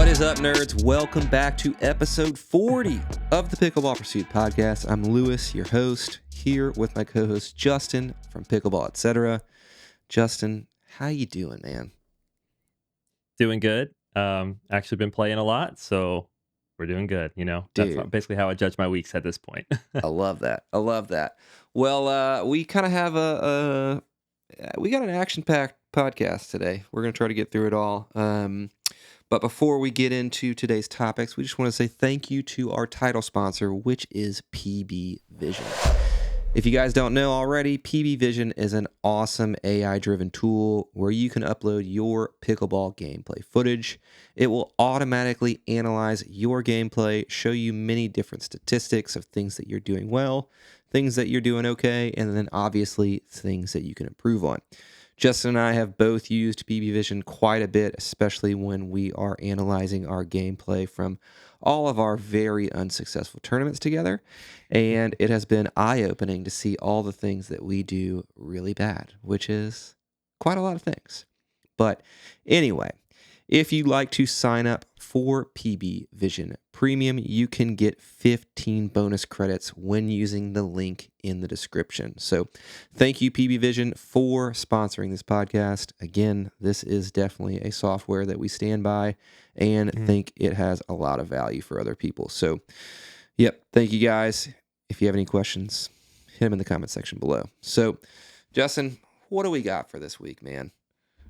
What is up, nerds? Welcome back to episode 40 of the Pickleball Pursuit podcast. I'm Lewis, your host, here with my co-host Justin from Pickleball, etc. Justin, how you doing, man? Doing good. Actually been playing a lot, so we're doing good. That's basically how I judge my weeks at this point. I love that. Well, we kind of have we got an action-packed podcast today. We're going to try to get through it all. But before we get into today's topics, we just want to say thank you to our title sponsor, which is PB Vision. If you guys don't know already, PB Vision is an awesome AI-driven tool where you can upload your pickleball gameplay footage. It will automatically analyze your gameplay, show you many different statistics of things that you're doing well, things that you're doing okay, and then obviously things that you can improve on. Justin and I have both used PB Vision quite a bit, especially when we are analyzing our gameplay from all of our very unsuccessful tournaments together, and it has been eye-opening to see all the things that we do really bad, which is quite a lot of things. But anyway, if you'd like to sign up for PB Vision Premium, you can get 15 bonus credits when using the link in the description. So thank you, PB Vision, for sponsoring this podcast. Again, this is definitely a software that we stand by and think it has a lot of value for other people. So, yep, thank you guys. If you have any questions, hit them in the comment section below. So, Justin, what do we got for this week, man?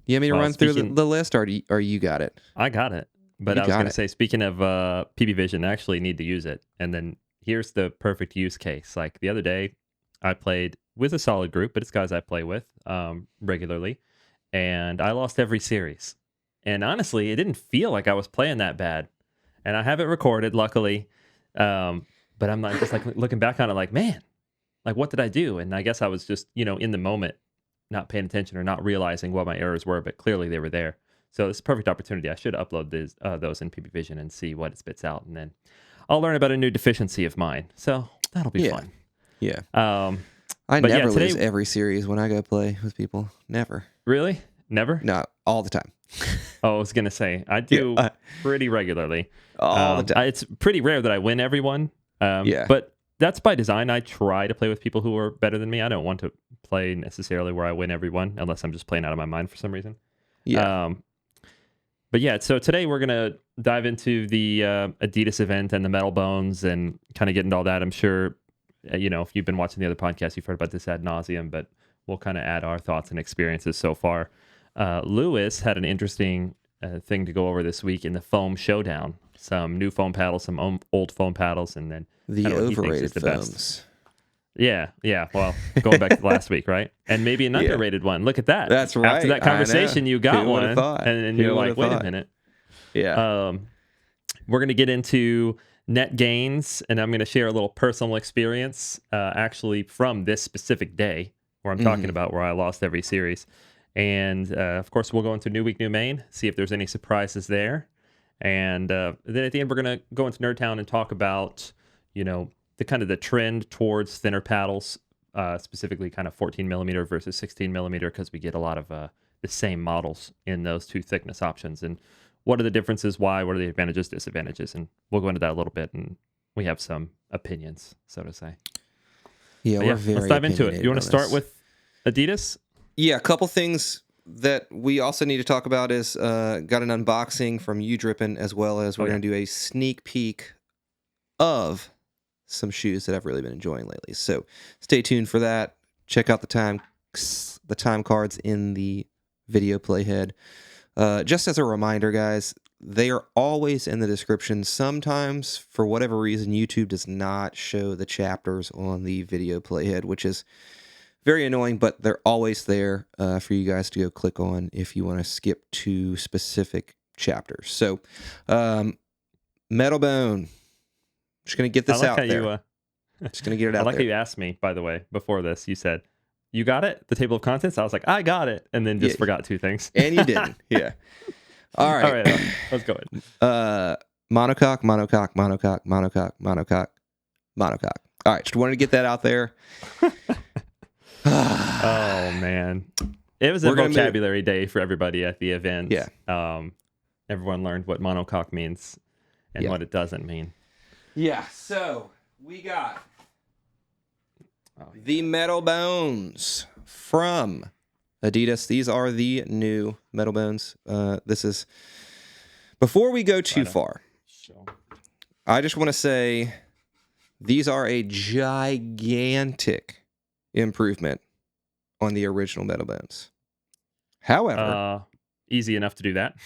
You want me to run through the list, or you got it? I got it. But I was going to say, speaking of PB Vision, I actually need to use it. And then here's the perfect use case. Like the other day, I played with a solid group, but it's guys I play with regularly. And I lost every series. And honestly, it didn't feel like I was playing that bad. And I have it recorded, luckily. But I'm like, just like looking back on it like, man, like what did I do? And I guess I was just, in the moment, not paying attention or not realizing what my errors were, but clearly they were there. So it's a perfect opportunity. I should upload those in PB Vision and see what it spits out. And then I'll learn about a new deficiency of mine. So that'll be fun. Yeah. I never lose every series when I go play with people. Never. Really? Never? No, all the time. Oh, I was going to say, I do pretty regularly. All the time. It's pretty rare that I win everyone. But that's by design. I try to play with people who are better than me. I don't want to play necessarily where I win everyone, unless I'm just playing out of my mind for some reason. Yeah. But yeah, so today we're going to dive into the Adidas event and the Metalbones and kind of get into all that. I'm sure, if you've been watching the other podcasts, you've heard about this ad nauseum, but we'll kind of add our thoughts and experiences so far. Lewis had an interesting thing to go over this week in the foam showdown. Some new foam paddles, some old foam paddles, and then the overrated foams. Best. Yeah. Well, going back to last week, right? And maybe an underrated one. Look at that. That's right. After that conversation, you got one, and you're like, wait a minute. Yeah. We're going to get into net gains, and I'm going to share a little personal experience, actually from this specific day where I'm talking about where I lost every series. And of course, we'll go into New Week, New Main, see if there's any surprises there. And then at the end, we're going to go into NERDTOWN and talk about, the kind of the trend towards thinner paddles, specifically kind of 14 millimeter versus 16 millimeter, because we get a lot of the same models in those two thickness options. And what are the differences? Why? What are the advantages, disadvantages? And we'll go into that a little bit. And we have some opinions, so to say. Yeah, we're very let's dive into it. You want to start with Adidas? Yeah, a couple things that we also need to talk about is got an unboxing from Udrippin, as well as we're going to do a sneak peek of some shoes that I've really been enjoying lately. So stay tuned for that. Check out the time cards in the video playhead. Just as a reminder, guys, they are always in the description. Sometimes, for whatever reason, YouTube does not show the chapters on the video playhead, which is very annoying, but they're always there for you guys to go click on if you want to skip to specific chapters. So, Metalbone. Just going to get this out there. Just going to get it out there. I like how you asked me, by the way, before this. You said, you got it? The table of contents? I was like, I got it. And then just forgot two things. And you didn't. Yeah. All right. All right. Let's go ahead. Monocoque, monocoque, monocoque, monocoque, monocoque, monocoque. All right. Just wanted to get that out there. Oh, man. It was a vocabulary day for everybody at the event. Yeah. everyone learned what monocoque means and what it doesn't mean. Yeah, so we got the Metalbones from Adidas. These are the new Metalbones. This is, before we go too far, I just want to say these are a gigantic improvement on the original Metalbones. However, easy enough to do that.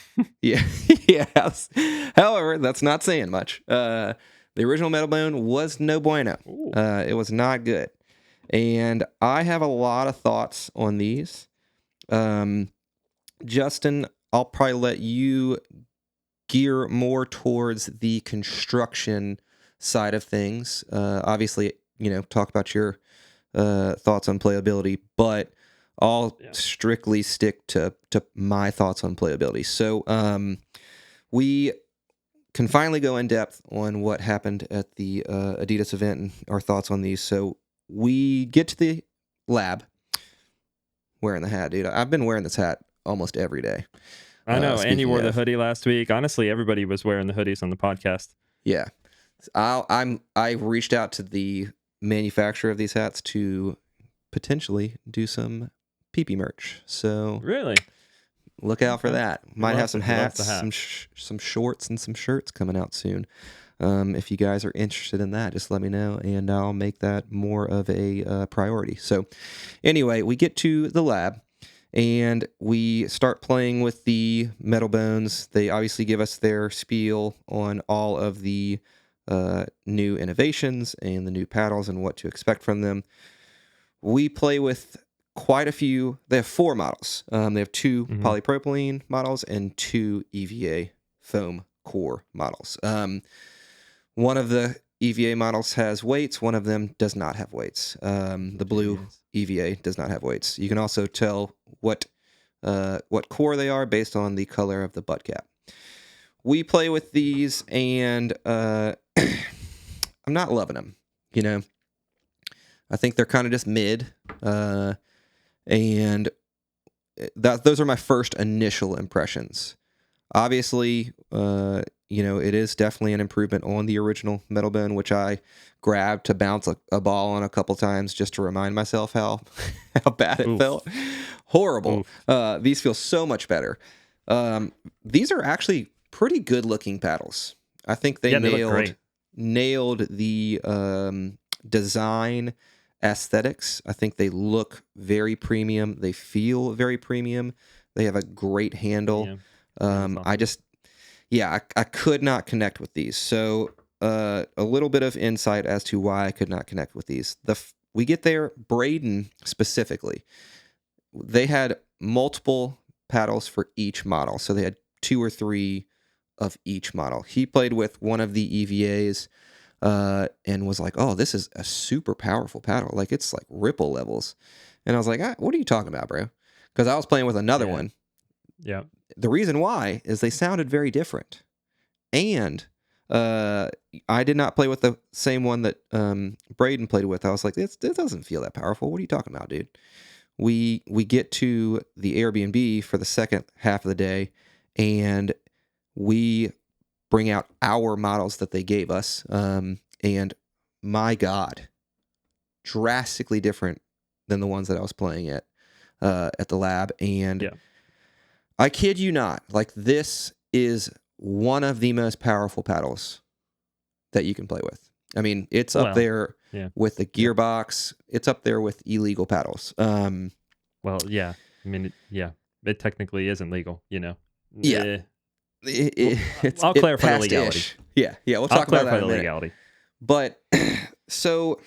Yes. However, that's not saying much. The original Metalbone was no bueno. It was not good. And I have a lot of thoughts on these. Justin, I'll probably let you gear more towards the construction side of things. Obviously, talk about your thoughts on playability, but I'll strictly stick to my thoughts on playability. So we can finally go in depth on what happened at the Adidas event and our thoughts on these. So we get to the lab, wearing the hat, dude. I've been wearing this hat almost every day. I know, and you wore the hoodie last week. Honestly, everybody was wearing the hoodies on the podcast. Yeah, I reached out to the manufacturer of these hats to potentially do some PP merch. So really, look out for that. Might have some hats, some shorts, and some shirts coming out soon. If you guys are interested in that, just let me know, and I'll make that more of a priority. So anyway, we get to the lab, and we start playing with the Metalbones. They obviously give us their spiel on all of the new innovations and the new paddles and what to expect from them. We play with quite a few. They have 4 models. They have 2 polypropylene models and 2 EVA foam core models. One of the EVA models has weights. One of them does not have weights. The blue EVA does not have weights. You can also tell what core they are based on the color of the butt cap. We play with these, and I'm not loving them. I think they're kind of just mid, and those are my first initial impressions. Obviously, it is definitely an improvement on the original Metalbone, which I grabbed to bounce a ball on a couple times just to remind myself how bad it felt. Horrible. These feel so much better. These are actually pretty good looking paddles. I think they nailed the design aesthetics. I think they look very premium. They feel very premium. They have a great handle. Awesome. I could not connect with these. So a little bit of insight as to why I could not connect with these. We get there, Braden specifically, they had multiple paddles for each model. So they had 2 or 3 of each model. He played with one of the EVAs and was like, oh, this is a super powerful paddle. Like, it's like ripple levels. And I was like, what are you talking about, bro? Because I was playing with another one. Yeah. The reason why is they sounded very different. And I did not play with the same one that Braden played with. I was like, it doesn't feel that powerful. What are you talking about, dude? We get to the Airbnb for the second half of the day, and we bring out our models that they gave us. And my God, drastically different than the ones that I was playing at the lab. And I kid you not, like, this is one of the most powerful paddles that you can play with. I mean, it's up there with the gearbox. It's up there with illegal paddles. I mean, it technically isn't legal, Yeah. I'll clarify the legality. Yeah, we'll talk about that in a minute. Legality. But so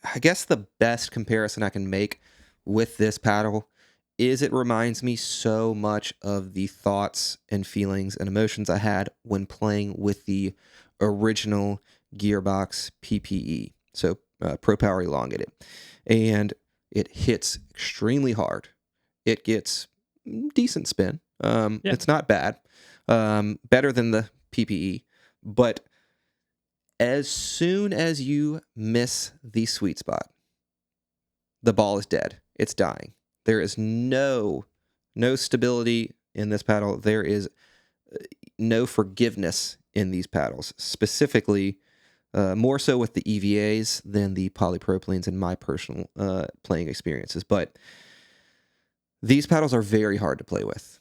I guess the best comparison I can make with this paddle is it reminds me so much of the thoughts and feelings and emotions I had when playing with the original Gearbox PPE, so Pro Power Elongated. And it hits extremely hard. It gets decent spin. It's not bad. Better than the PPE. But as soon as you miss the sweet spot, the ball is dead. It's dying. There is no stability in this paddle. There is no forgiveness in these paddles, specifically more so with the EVAs than the polypropylenes in my personal playing experiences. But these paddles are very hard to play with.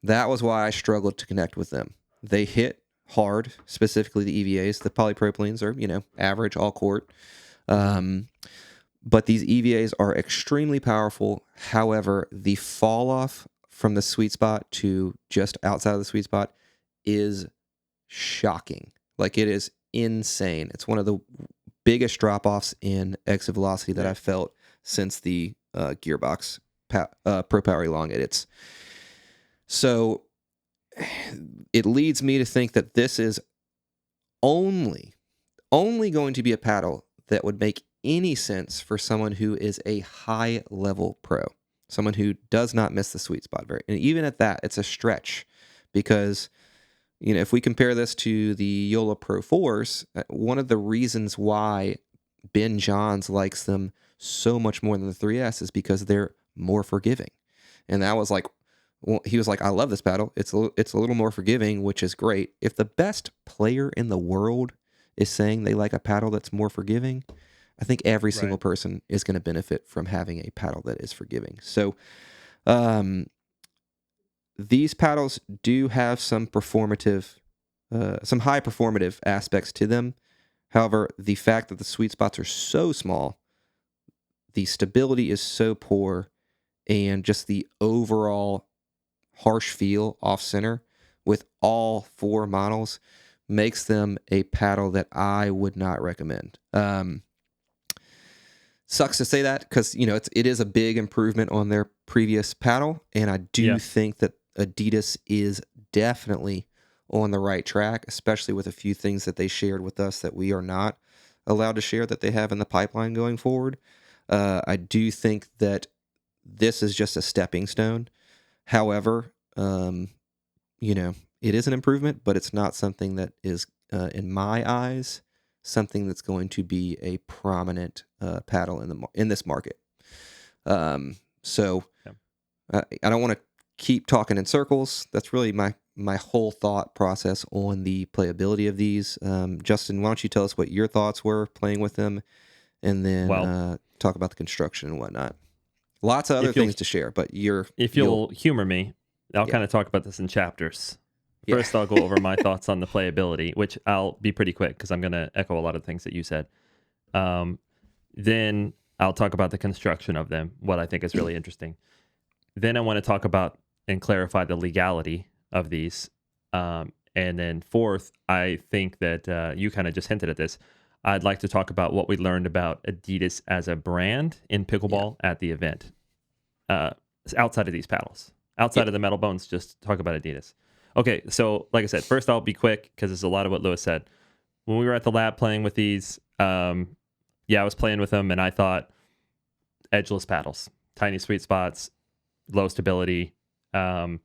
That was why I struggled to connect with them. They hit hard, specifically the EVAs. The polypropylenes are, average, all court. But these EVAs are extremely powerful. However, the fall off from the sweet spot to just outside of the sweet spot is shocking. Like, it is insane. It's one of the biggest drop offs in exit velocity that I've felt since the Gearbox Pro Power Elongated. So it leads me to think that this is only going to be a paddle that would make any sense for someone who is a high level pro, someone who does not miss the sweet spot very. And even at that, it's a stretch, because if we compare this to the Yola Pro 4s, one of the reasons why Ben Johns likes them so much more than the 3S is because they're more forgiving. And that was like, he was like, I love this paddle. It's a little more forgiving, which is great. If the best player in the world is saying they like a paddle that's more forgiving, I think every single person is going to benefit from having a paddle that is forgiving. So these paddles do have some high performative aspects to them. However, the fact that the sweet spots are so small, the stability is so poor, and just the overall harsh feel off center with all 4 models makes them a paddle that I would not recommend. Sucks to say that, because it is a big improvement on their previous paddle, and I do think that Adidas is definitely on the right track, especially with a few things that they shared with us that we are not allowed to share that they have in the pipeline going forward. I do think that this is just a stepping stone. However, it is an improvement, but it's not something that is, in my eyes, something that's going to be a prominent paddle in this market. So I don't want to keep talking in circles. That's really my whole thought process on the playability of these. Justin, why don't you tell us what your thoughts were playing with them, and then talk about the construction and whatnot. Lots of other things to share, but if you'll humor me, I'll kind of talk about this in chapters. First, I'll go over my thoughts on the playability, which I'll be pretty quick because I'm going to echo a lot of the things that you said. Then I'll talk about the construction of them, what I think is really interesting. Then I want to talk about and clarify the legality of these. And then fourth, I think that you kind of just hinted at this. I'd like to talk about what we learned about Adidas as a brand in pickleball at the event. Outside of these paddles. Outside of the Metalbones, just talk about Adidas. Okay, so like I said, first I'll be quick because it's a lot of what Lewis said. When we were at the lab playing with these, I was playing with them, and I thought edgeless paddles, tiny sweet spots, low stability. The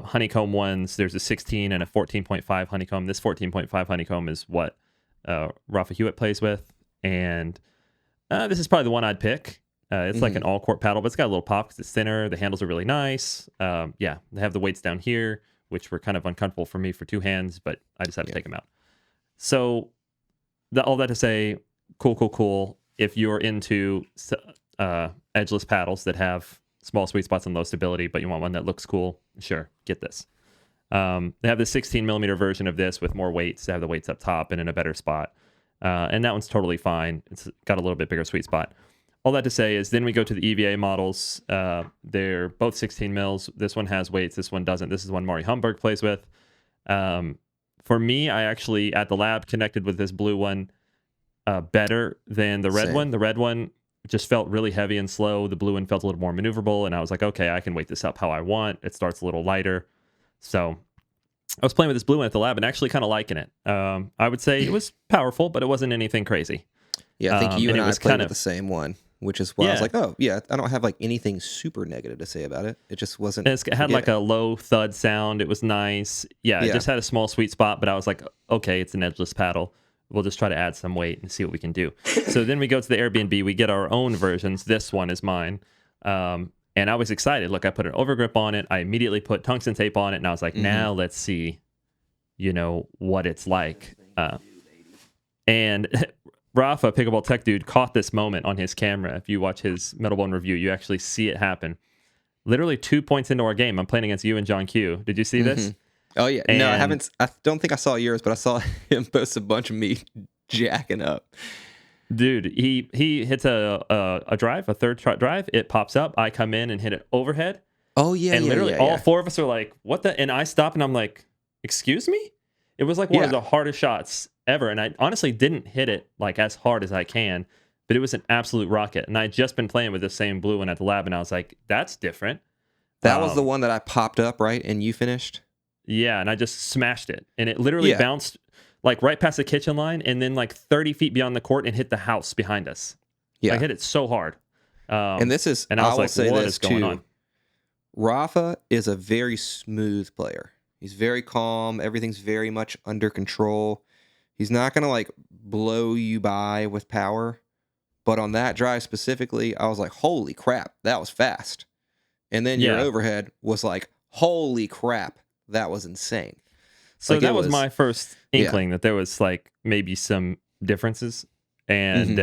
honeycomb ones, there's a 16 and a 14.5 honeycomb. This 14.5 honeycomb is what Rafa Hewitt plays with, and this is probably the one I'd pick. It's like an all-court paddle, but it's got a little pop because it's thinner. The handles are really nice. They have the weights down here, which were kind of uncomfortable for me for 2 hands, but I just had to take them out. So all that to say, cool. If you're into edgeless paddles that have small sweet spots and low stability, but you want one that looks cool, sure, get this. They have the 16 millimeter version of this with more weights. They have the weights up top and in a better spot. And that one's totally fine. It's got a little bit bigger sweet spot. All that to say is then we go to the EVA models. They're both 16 mils. This one has weights. This one doesn't. This is one Maury Humberg plays with. For me, I actually, at the lab, connected with this blue one better than the red one. The red one just felt really heavy and slow. The blue one felt a little more maneuverable. And I was like, okay, I can weight this up how I want. It starts a little lighter. So I was playing with this blue one at the lab and actually kind of liking it. I would say it was powerful, but it wasn't anything crazy. Yeah, I think you and I played with the same one, which is why I was like, oh, yeah, I don't have like anything super negative to say about it. It just wasn't. It had like a low thud sound. It was nice. Yeah, it just had a small sweet spot, but I was like, okay, it's an edgeless paddle. We'll just try to add some weight and see what we can do. So then we go to the Airbnb. We get our own versions. This one is mine. And I was excited. Look, I put an overgrip on it. I immediately put tungsten tape on it, and I was like, now let's see, what it's like. And Rafa, Pickleball Tech Dude, caught this moment on his camera. If you watch his Metalbone review, you actually see it happen. Literally 2 points into our game, I'm playing against you and John Q. Did you see this? Oh, yeah. No, I haven't. I don't think I saw yours, but I saw him post a bunch of me jacking up. Dude, he hits a drive, a third shot drive. It pops up. I come in and hit it overhead. Oh, yeah, and literally all four of us are like, what the? And I stop and I'm like, excuse me? It was like one of the hardest shots ever. And I honestly didn't hit it like as hard as I can, but it was an absolute rocket. And I had just been playing with the same blue one at the lab, and I was like, that's different. That was the one that I popped up, right? And you finished? Yeah, and I just smashed it. And it literally bounced like right past the kitchen line and then like 30 feet beyond the court and hit the house behind us. Yeah. I hit it so hard. And this is, and I was like, what is going on? Rafa is a very smooth player. He's very calm. Everything's very much under control. He's not going to like blow you by with power. But on that drive specifically, I was like, holy crap, that was fast. And then your overhead was like, holy crap, that was insane. So like that was my first inkling that there was like maybe some differences. And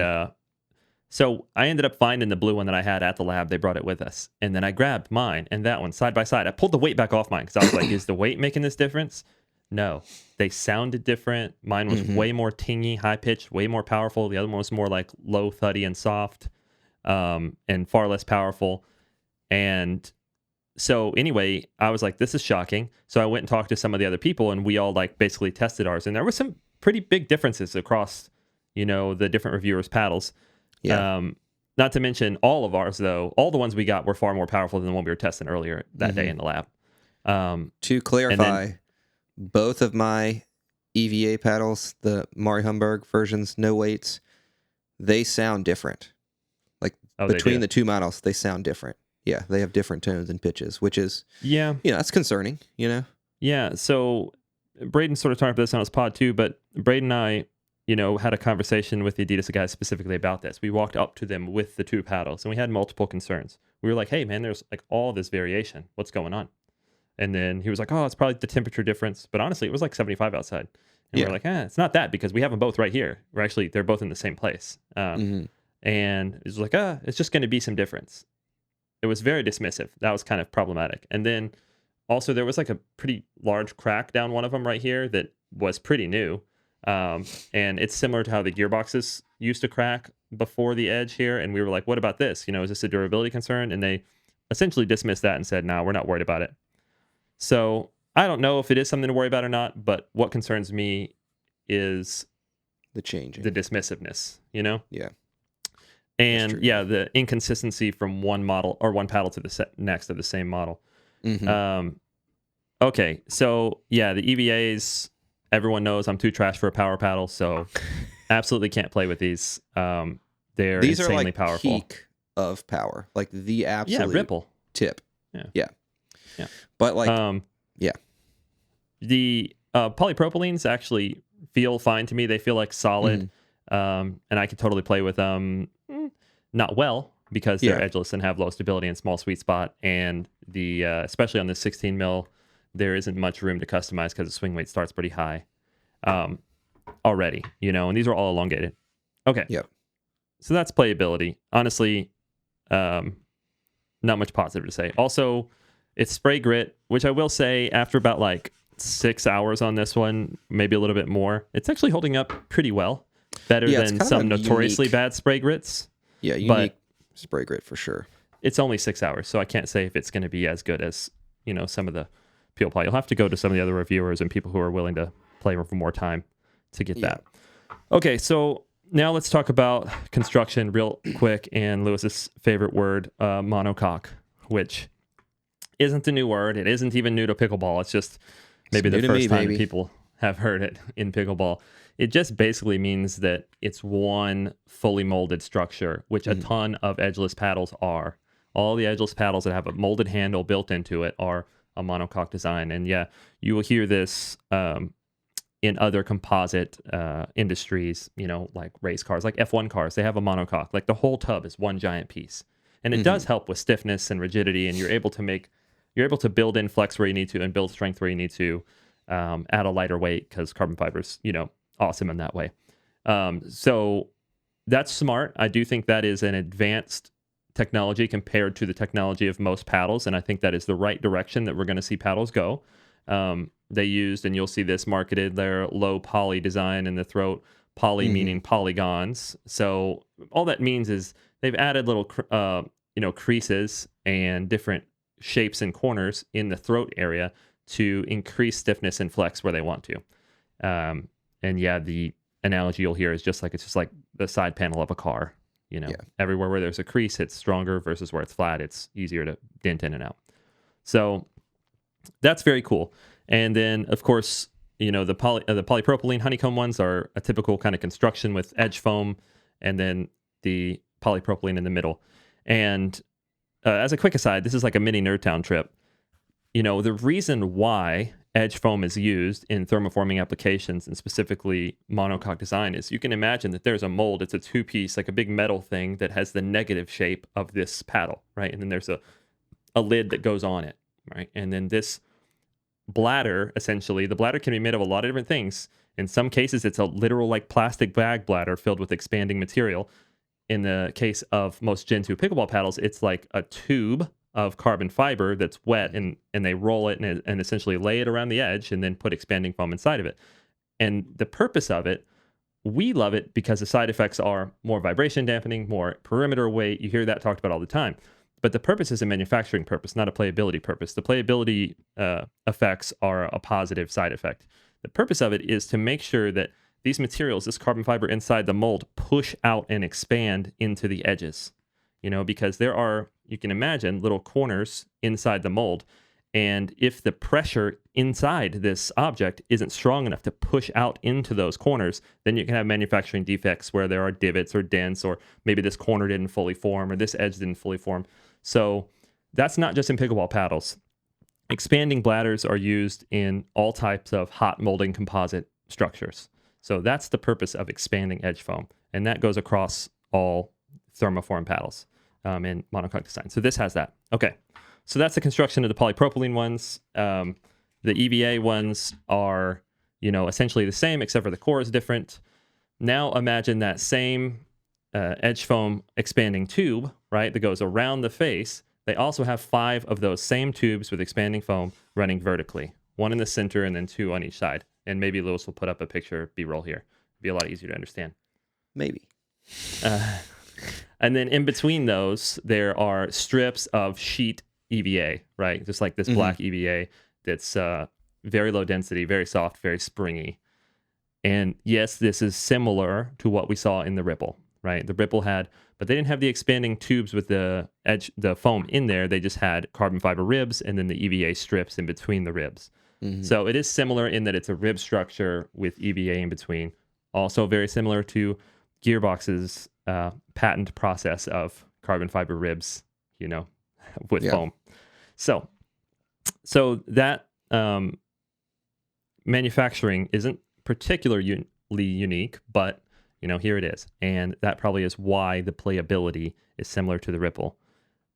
so I ended up finding the blue one that I had at the lab. They brought it with us. And then I grabbed mine and that one side by side. I pulled the weight back off mine because I was like, is the weight making this difference? No. They sounded different. Mine was way more tingy, high-pitched, way more powerful. The other one was more like low, thuddy, and soft, and far less powerful. And so anyway, I was like, this is shocking. So I went and talked to some of the other people, and we all like basically tested ours. And there were some pretty big differences across, the different reviewers' paddles. Yeah. Not to mention all of ours, though. All the ones we got were far more powerful than the one we were testing earlier that day in the lab. To clarify, both of my EVA paddles, the Mari Humberg versions, no weights, they sound different. Like between the two models, they sound different. Yeah, they have different tones and pitches, which is, that's concerning, Yeah, so Braden sort of talked about this on his pod too, but Braden and I, had a conversation with the Adidas guys specifically about this. We walked up to them with the two paddles, and we had multiple concerns. We were like, hey, man, there's like all this variation. What's going on? And then he was like, oh, it's probably the temperature difference. But honestly, it was like 75 outside. And we were like, it's not that because we have them both right here. They're both in the same place. And it was like, it's just going to be some difference. It was very dismissive. That was kind of problematic. And then also there was like a pretty large crack down one of them right here that was pretty new. And it's similar to how the gearboxes used to crack before the edge here. And we were like, what about this? Is this a durability concern? And they essentially dismissed that and said, no, we're not worried about it. So I don't know if it is something to worry about or not, but what concerns me is the changing, the dismissiveness, Yeah. And the inconsistency from one model or one paddle to the next of the same model. Okay, so the EVAs, everyone knows I'm too trash for a power paddle, so absolutely can't play with these. They're these insanely are like powerful. Peak of power, like the absolute ripple tip. Yeah. But like, the polypropylenes actually feel fine to me. They feel like solid, and I can totally play with them. Not well because they're edgeless and have low stability and small sweet spot. And the especially on the 16 mil, there isn't much room to customize because the swing weight starts pretty high already. And these are all elongated. Okay. Yep. So that's playability. Honestly, not much positive to say. Also, it's spray grit, which I will say after about like 6 hours on this one, maybe a little bit more, it's actually holding up pretty well. Better than some notoriously bad spray grits. Yeah, unique spray grit for sure. It's only 6 hours, so I can't say if it's going to be as good as, some of the Peel Ply. You'll have to go to some of the other reviewers and people who are willing to play for more time to get that. Okay, so now let's talk about construction real quick and Lewis's favorite word, monocoque, which isn't a new word. It isn't even new to pickleball. It's just maybe the first time people have heard it in pickleball. It just basically means that it's one fully molded structure, which a ton of edgeless paddles are. All the edgeless paddles that have a molded handle built into it are a monocoque design. And you will hear this in other composite industries, like race cars, like F1 cars. They have a monocoque. Like the whole tub is one giant piece. And it does help with stiffness and rigidity, and you're able to build in flex where you need to and build strength where you need to, add a lighter weight because carbon fiber's, awesome in that way. So that's smart. I do think that is an advanced technology compared to the technology of most paddles, and I think that is the right direction that we're going to see paddles go. They used, and you'll see this marketed, their low poly design in the throat, poly meaning polygons. So all that means is they've added little creases and different shapes and corners in the throat area to increase stiffness and flex where they want to. And yeah, the analogy you'll hear is it's just like the side panel of a car. Everywhere where there's a crease, it's stronger, versus where it's flat, it's easier to dent in and out. So that's very cool. And then, of course, the polypropylene honeycomb ones are a typical kind of construction with edge foam, and then the polypropylene in the middle. And as a quick aside, this is like a mini NERDTOWN trip. The reason why edge foam is used in thermoforming applications, and specifically monocoque design, is you can imagine that there's a mold. It's a two-piece, like a big metal thing that has the negative shape of this paddle, right? And then there's a lid that goes on it, right? And then this bladder, essentially, the bladder can be made of a lot of different things. In some cases, it's a literal like plastic bag bladder filled with expanding material. In the case of most Gen 2 pickleball paddles, it's like a tube of carbon fiber that's wet, and they roll it and essentially lay it around the edge and then put expanding foam inside of it. And the purpose of it, we love it because the side effects are more vibration dampening, more perimeter weight. You hear that talked about all the time. But the purpose is a manufacturing purpose, not a playability purpose. The playability effects are a positive side effect. The purpose of it is to make sure that these materials, this carbon fiber inside the mold, push out and expand into the edges. Because there are, you can imagine, little corners inside the mold. And if the pressure inside this object isn't strong enough to push out into those corners, then you can have manufacturing defects where there are divots or dents, or maybe this corner didn't fully form, or this edge didn't fully form. So that's not just in pickleball paddles. Expanding bladders are used in all types of hot molding composite structures. So that's the purpose of expanding edge foam. And that goes across all thermoform paddles in monocoque design. So this has that. Okay. So that's the construction of the polypropylene ones. The EVA ones are, essentially the same, except for the core is different. Now imagine that same edge foam expanding tube, right, that goes around the face. They also have 5 of those same tubes with expanding foam running vertically, 1 in the center and then 2 on each side. And maybe Lewis will put up a picture B-roll here. It'd be a lot easier to understand. Maybe. And then in between those, there are strips of sheet EVA, right? Just like this black EVA that's very low density, very soft, very springy. And yes, this is similar to what we saw in the Ripple, right? The Ripple had, but they didn't have the expanding tubes with the foam in there. They just had carbon fiber ribs and then the EVA strips in between the ribs. So it is similar in that it's a rib structure with EVA in between. Also very similar to Gearbox's patent process of carbon fiber ribs, with foam. So that manufacturing isn't particularly unique, but here it is. And that probably is why the playability is similar to the Ripple.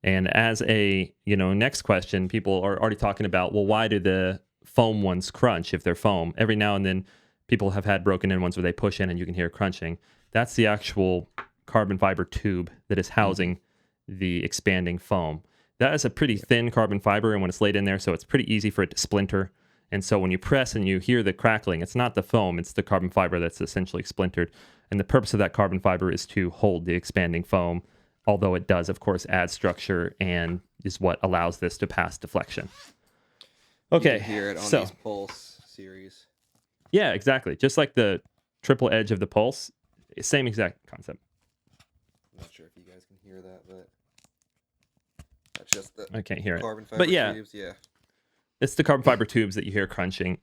And as a, next question, people are already talking about, well, why do the foam ones crunch if they're foam? Every now and then people have had broken in ones where they push in and you can hear crunching. That's the actual carbon fiber tube that is housing the expanding foam. That is a pretty thin carbon fiber, and when it's laid in there, so it's pretty easy for it to splinter. And so when you press and you hear the crackling, it's not the foam, it's the carbon fiber that's essentially splintered. And the purpose of that carbon fiber is to hold the expanding foam, although it does, of course, add structure and is what allows this to pass deflection. Okay. You can hear it on these Pulse series. Yeah, exactly. Just like the triple edge of the Pulse, same exact concept. I'm not sure if you guys can hear that, but that's just the I can't hear it. Carbon fiber but yeah, tubes, yeah. It's the carbon fiber tubes that you hear crunching.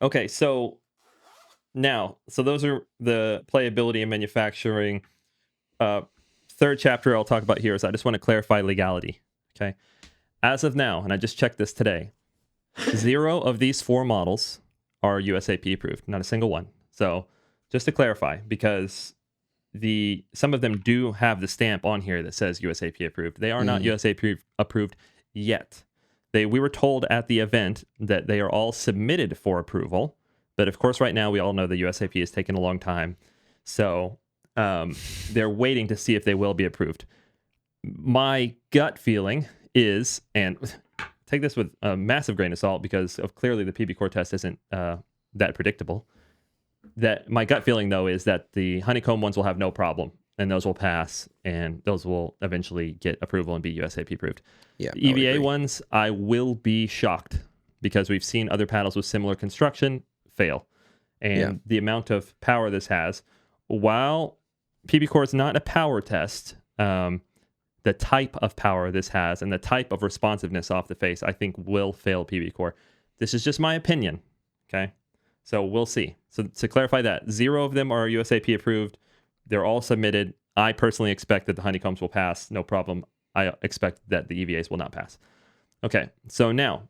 Okay, so those are the playability and manufacturing. Third chapter I'll talk about here is I just want to clarify legality. Okay, as of now, and I just checked this today, 0 of these 4 models are USAP approved, not a single one. So just to clarify, because some of them do have the stamp on here that says USAP approved. They are not USAP approved yet. We were told at the event that they are all submitted for approval, but of course, right now we all know the USAP is taking a long time, so they're waiting to see if they will be approved. My gut feeling is, and take this with a massive grain of salt because of clearly the PB Core test isn't that predictable. That my gut feeling though is that the honeycomb ones will have no problem and those will pass and those will eventually get approval and be USAP approved. Yeah, the EVA ones, I will be shocked because we've seen other paddles with similar construction fail. And the amount of power this has, while PB Core is not a power test, the type of power this has and the type of responsiveness off the face, I think will fail PB Core. This is just my opinion, okay? So we'll see. So to clarify that, 0 of them are USAP approved. They're all submitted. I personally expect that the honeycombs will pass, no problem. I expect that the EVAs will not pass. Okay, so now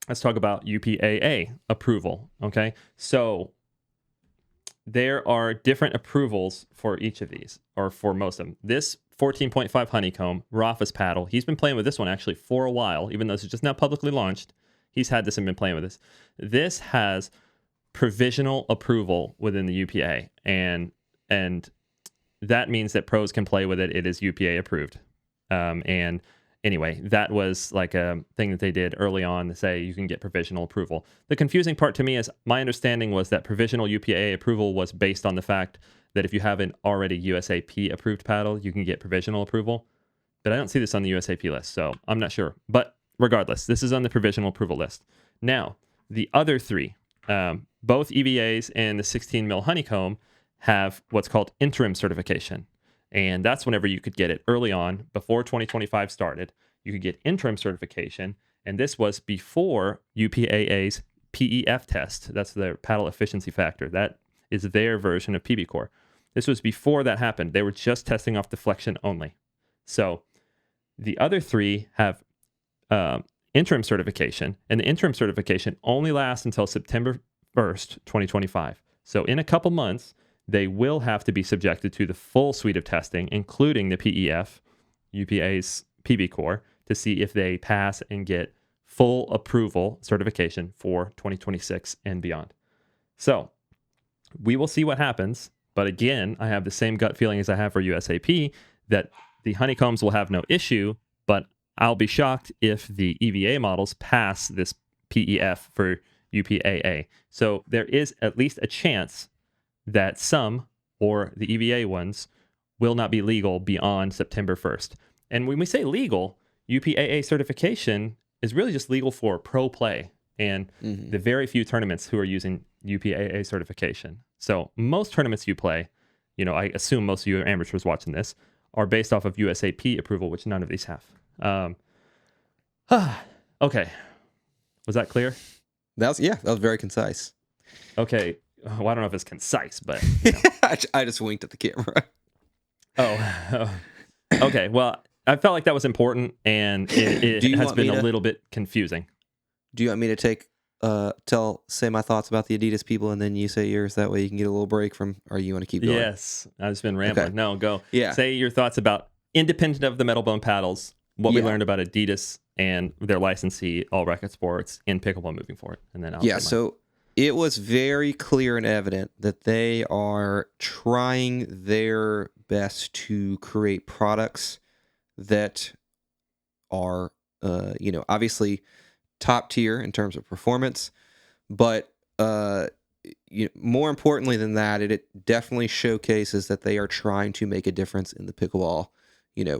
let's talk about UPAA approval, okay? So there are different approvals for each of these, or for most of them. This 14.5 honeycomb, Rafa's paddle, he's been playing with this one actually for a while, even though it's just now publicly launched. He's had this and been playing with this. This has provisional approval within the UPA, and that means that pros can play with it. It is UPA approved. And anyway, that was like a thing that they did early on to say you can get provisional approval. The confusing part to me is my understanding was that provisional UPA approval was based on the fact that if you have an already USAP approved paddle, you can get provisional approval. But I don't see this on the USAP list, so I'm not sure. But regardless, this is on the provisional approval list. Now, the other 3, both EVAs and the 16 mil honeycomb have what's called interim certification. And that's whenever you could get it early on, before 2025 started. You could get interim certification. And this was before UPAA's PEF test. That's their paddle efficiency factor. That is their version of PB Core. This was before that happened. They were just testing off deflection only. So the other 3 have interim certification. And the interim certification only lasts until September 1st, 2025. So in a couple months, they will have to be subjected to the full suite of testing, including the PEF, UPA's PB Core, to see if they pass and get full approval certification for 2026 and beyond. So we will see what happens. But again, I have the same gut feeling as I have for USAP, that the honeycombs will have no issue, but I'll be shocked if the EVA models pass this PEF for UPAA. So there is at least a chance that some, or the EVA ones, will not be legal beyond September 1st. And when we say legal, UPAA certification is really just legal for pro play and the very few tournaments who are using UPAA certification. So most tournaments you play, I assume most of you amateurs watching this, are based off of USAP approval, which none of these have. Okay. Was that clear? That was very concise. Okay. Well, I don't know if it's concise, but I just winked at the camera. Oh. Okay. Well, I felt like that was important, and it has been a little bit confusing. Do you want me to say my thoughts about the Adidas people, and then you say yours? That way you can get a little break from, or you want to keep going? Yes. I've just been rambling. Okay. No, go. Yeah. Say your thoughts about, independent of the Metalbone paddles, what we learned about Adidas and their licensee, All Racket Sports, in Pickleball moving forward. And then so it was very clear and evident that they are trying their best to create products that are, obviously top tier in terms of performance, but more importantly than that, it definitely showcases that they are trying to make a difference in the pickleball,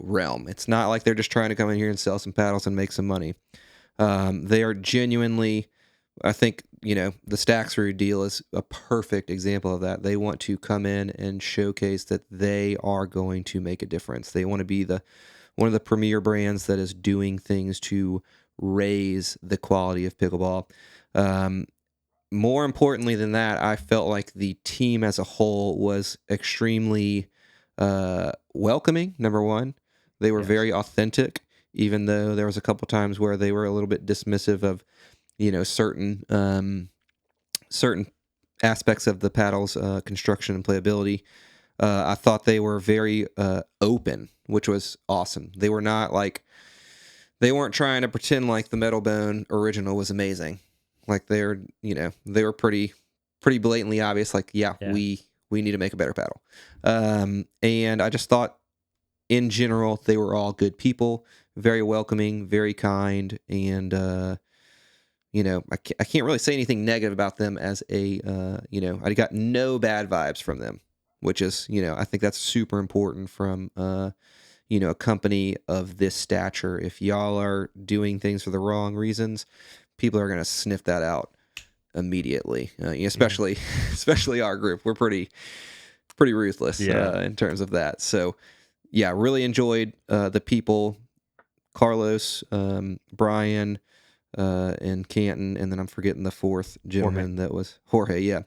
realm. It's not like they're just trying to come in here and sell some paddles and make some money. They are genuinely, I think, the Stacks Root deal is a perfect example of that. They want to come in and showcase that they are going to make a difference. They want to be one of the premier brands that is doing things to raise the quality of pickleball. More importantly than that, I felt like the team as a whole was extremely welcoming. Number one, they were very authentic, even though there was a couple times where they were a little bit dismissive of certain aspects of the paddle's construction and playability. I thought they were very open, which was awesome. They were not like they weren't trying to pretend like the Metalbone original was amazing. Like they were pretty blatantly obvious. Like, yeah, Yeah. we need to make a better paddle. And I just thought in general they were all good people, very welcoming, very kind, and I can't really say anything negative about them as I got no bad vibes from them, which is, I think that's super important from, a company of this stature. If y'all are doing things for the wrong reasons, people are going to sniff that out immediately, especially, especially our group. We're pretty ruthless in terms of that. So yeah, really enjoyed the people, Carlos, Brian, and Canton, and then I'm forgetting the fourth gentleman that was Jorge. Yeah,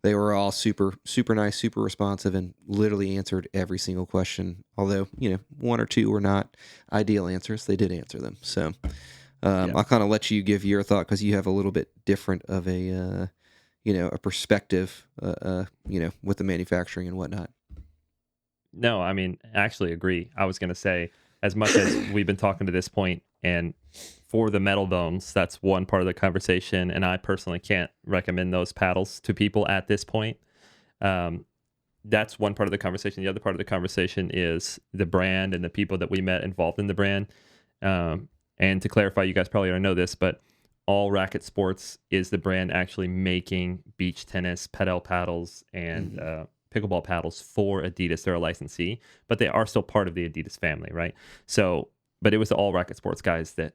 they were all super nice, super responsive, and literally answered every single question. Although one or two were not ideal answers, they did answer them. So I'll kind of let you give your thought because you have a little bit different of a a perspective with the manufacturing and whatnot. No, I mean, I actually agree. I was going to say, as much as we've been talking to this point, and for the Metalbones, that's one part of the conversation, and I personally can't recommend those paddles to people at this point. That's one part of the conversation. The other part of the conversation is the brand and the people that we met involved in the brand. And to clarify, you guys probably already know this, but All Racket Sports is the brand actually making beach tennis, pedal paddles, and pickleball paddles for Adidas. They're a licensee, but they are still part of the Adidas family, right? So, but it was the All Racket Sports guys that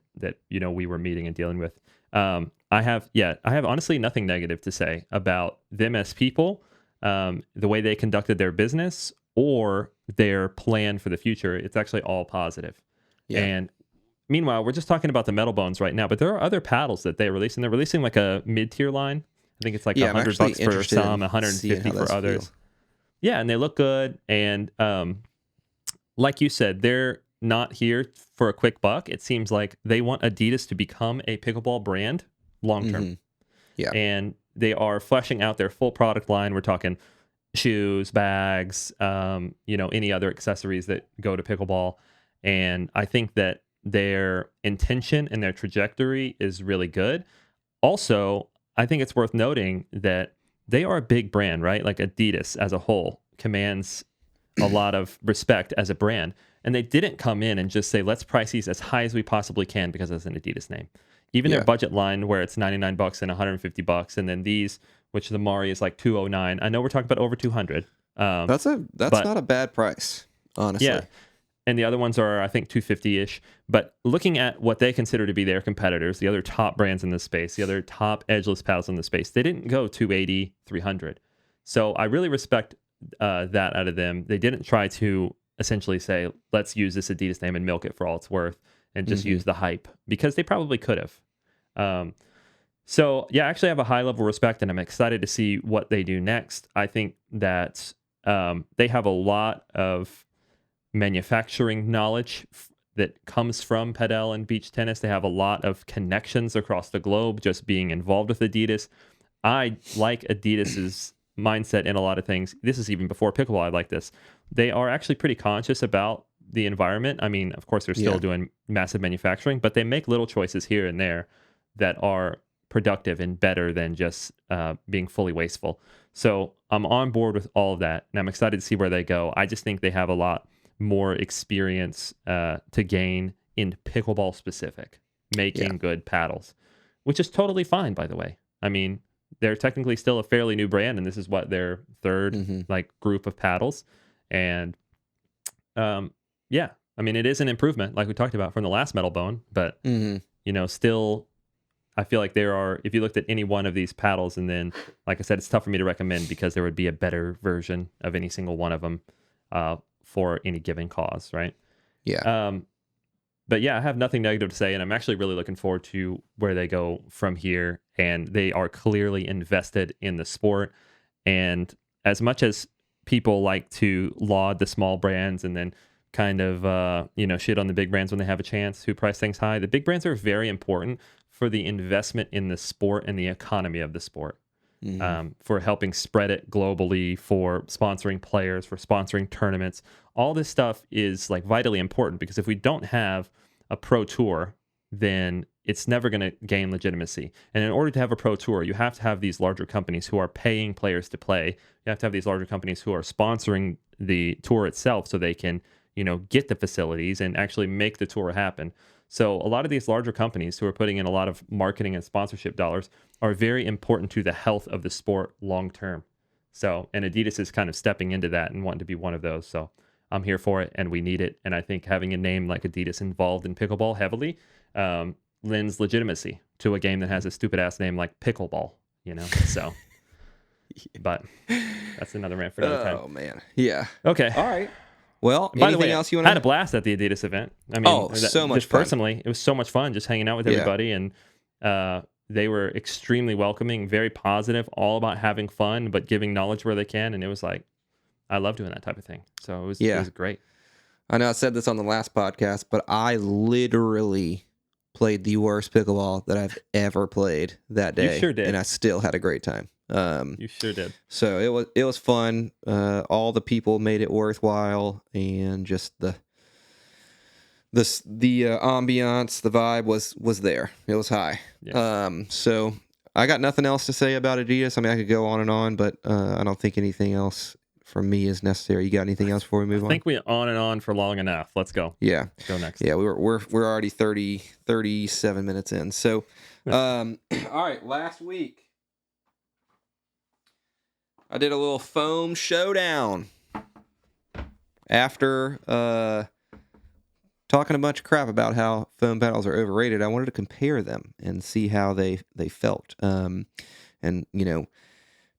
we were meeting and dealing with. I have honestly nothing negative to say about them as people, the way they conducted their business or their plan for the future. It's actually all positive. Yeah. And meanwhile, we're just talking about the Metalbones right now, but there are other paddles that they release, and they're releasing like a mid-tier line. I think it's like $100 for some, $150 for others. Feel. Yeah, and they look good. And like you said, they're not here for a quick buck. It seems like they want Adidas to become a pickleball brand long term. Yeah. And they are fleshing out their full product line. We're talking shoes, bags, any other accessories that go to pickleball. And I think that their intention and their trajectory is really good. Also, I think it's worth noting that they are a big brand, right? Like Adidas as a whole commands a lot of respect as a brand. And they didn't come in and just say, let's price these as high as we possibly can because it's an Adidas name. Even their budget line where it's $99 and $150, and then these, which the Mari is like $209. I know we're talking about over $200. That's not a bad price, honestly. Yeah. And the other ones are, I think, $250-ish. But looking at what they consider to be their competitors, the other top brands in this space, the other top edgeless paddles in the space, they didn't go $280, $300. So I really respect that out of them. They didn't try to essentially say, let's use this Adidas name and milk it for all it's worth and just use the hype, because they probably could have. So, yeah, I actually have a high level of respect, and I'm excited to see what they do next. I think that they have a lot of manufacturing knowledge that comes from padel and beach tennis. They have a lot of connections across the globe just being involved with Adidas. I like Adidas's mindset in a lot of things. This is even before pickleball. I like this. They are actually pretty conscious about the environment. I mean, of course, they're still doing massive manufacturing, but they make little choices here and there that are productive and better than just being fully wasteful. So I'm on board with all of that, and I'm excited to see where they go. I just think they have a lot more experience to gain in pickleball specific, making good paddles, which is totally fine, by the way. I mean, they're technically still a fairly new brand, and this is what their third group of paddles. And I mean, it is an improvement, like we talked about, from the last Metalbone, but still, I feel like there are, if you looked at any one of these paddles, and then, like I said, it's tough for me to recommend because there would be a better version of any single one of them for any given cause, right? Yeah. But yeah, I have nothing negative to say, and I'm actually really looking forward to where they go from here. And they are clearly invested in the sport. And as much as people like to laud the small brands and then kind of shit on the big brands when they have a chance who price things high, the big brands are very important for the investment in the sport and the economy of the sport. for helping spread it globally, for sponsoring players, for sponsoring tournaments. All this stuff is like vitally important, because if we don't have a pro tour, then it's never going to gain legitimacy. And in order to have a pro tour, you have to have these larger companies who are paying players to play. You have to have these larger companies who are sponsoring the tour itself, so they can, get the facilities and actually make the tour happen. So a lot of these larger companies who are putting in a lot of marketing and sponsorship dollars are very important to the health of the sport long term. So, and Adidas is kind of stepping into that and wanting to be one of those. So I'm here for it, and we need it. And I think having a name like Adidas involved in pickleball heavily lends legitimacy to a game that has a stupid ass name like Pickleball, So, but that's another rant for another time. Oh man, yeah. Okay, all right. Well, by anything the way, else you want? I had a blast at the Adidas event. I mean, so much just fun. Personally, it was so much fun just hanging out with everybody, and they were extremely welcoming, very positive, all about having fun, but giving knowledge where they can. And it was like, I love doing that type of thing. So it was great. I know I said this on the last podcast, but I literally played the worst pickleball that I've ever played that day. You sure did. And I still had a great time. You sure did. So it was fun. All the people made it worthwhile, and just the ambiance, the vibe was there. It was high. Yeah. So I got nothing else to say about Adidas. I mean, I could go on and on, but I don't think anything else from me is necessary. You got anything else before we move on? I think we on and on for long enough. Let's go. Yeah. Let's go next. Yeah, we're already 37 minutes in. So, all right, last week I did a little foam showdown. After talking a bunch of crap about how foam paddles are overrated, I wanted to compare them and see how they felt. And,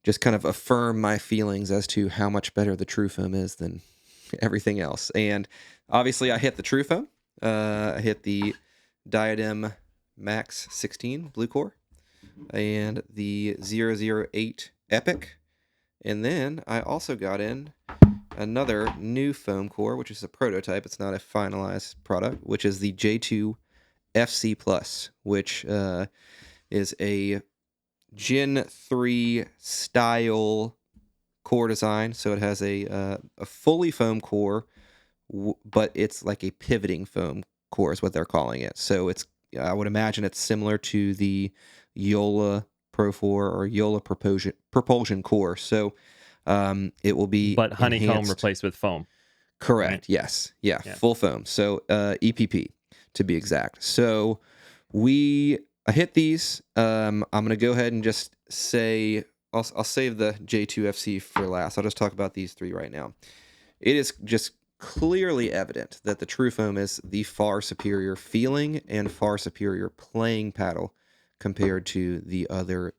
just kind of affirm my feelings as to how much better the True Foam is than everything else. And obviously I hit the True Foam. I hit the Diadem Max 16 Blue Core and the 008 Epic. And then I also got in another new foam core, which is a prototype. It's not a finalized product, which is the J2 FC Plus, which is a Gen 3 style core design. So it has a fully foam core, but it's like a pivoting foam core is what they're calling it. So I would imagine it's similar to the Yola Pro 4 or Yola propulsion core. So it will be but honeycomb enhanced. Replaced with foam. Correct. Right? Yes. Yeah. Full foam. So EPP to be exact. So I hit these. I'm going to go ahead and just say, I'll save the J2FC for last. I'll just talk about these three right now. It is just clearly evident that the True Foam is the far superior feeling and far superior playing paddle compared to the other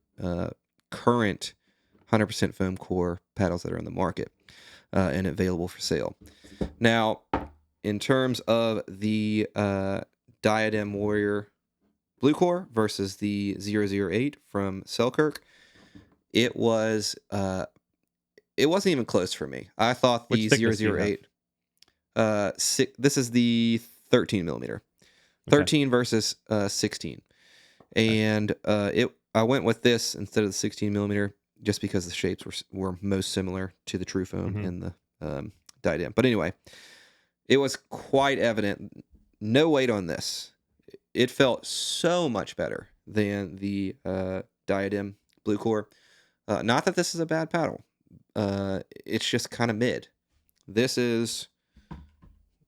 current 100% foam core paddles that are in the market and available for sale. Now, in terms of the Diadem Warrior Blue Core versus the 008 from Selkirk, it wasn't even close for me. I thought the 008 this is the 13 millimeter, 13 versus 16, and I went with this instead of the 16 millimeter just because the shapes were most similar to the True Foam and the Diadem. But anyway, it was quite evident. No weight on this. It felt so much better than the Diadem Blue Core. Not that this is a bad paddle. It's just kind of mid. This is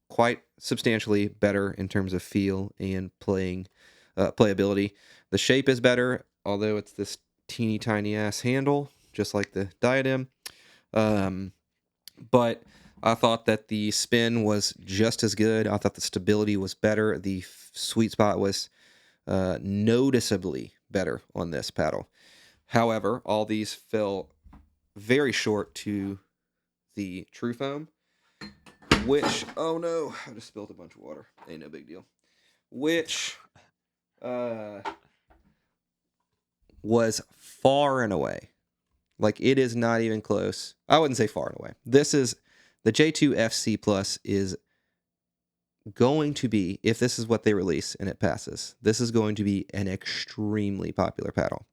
quite substantially better in terms of feel and playability. The shape is better, although it's this teeny tiny ass handle, just like the Diadem. But I thought that the spin was just as good. I thought the stability was better. The sweet spot was noticeably better on this paddle. However, all these fell very short to the True Foam, which, oh no, I just spilled a bunch of water. Ain't no big deal. Which was far and away. Like, it is not even close. I wouldn't say far and away. This is the J2 FC Plus is going to be, if this is what they release and it passes, this is going to be an extremely popular paddle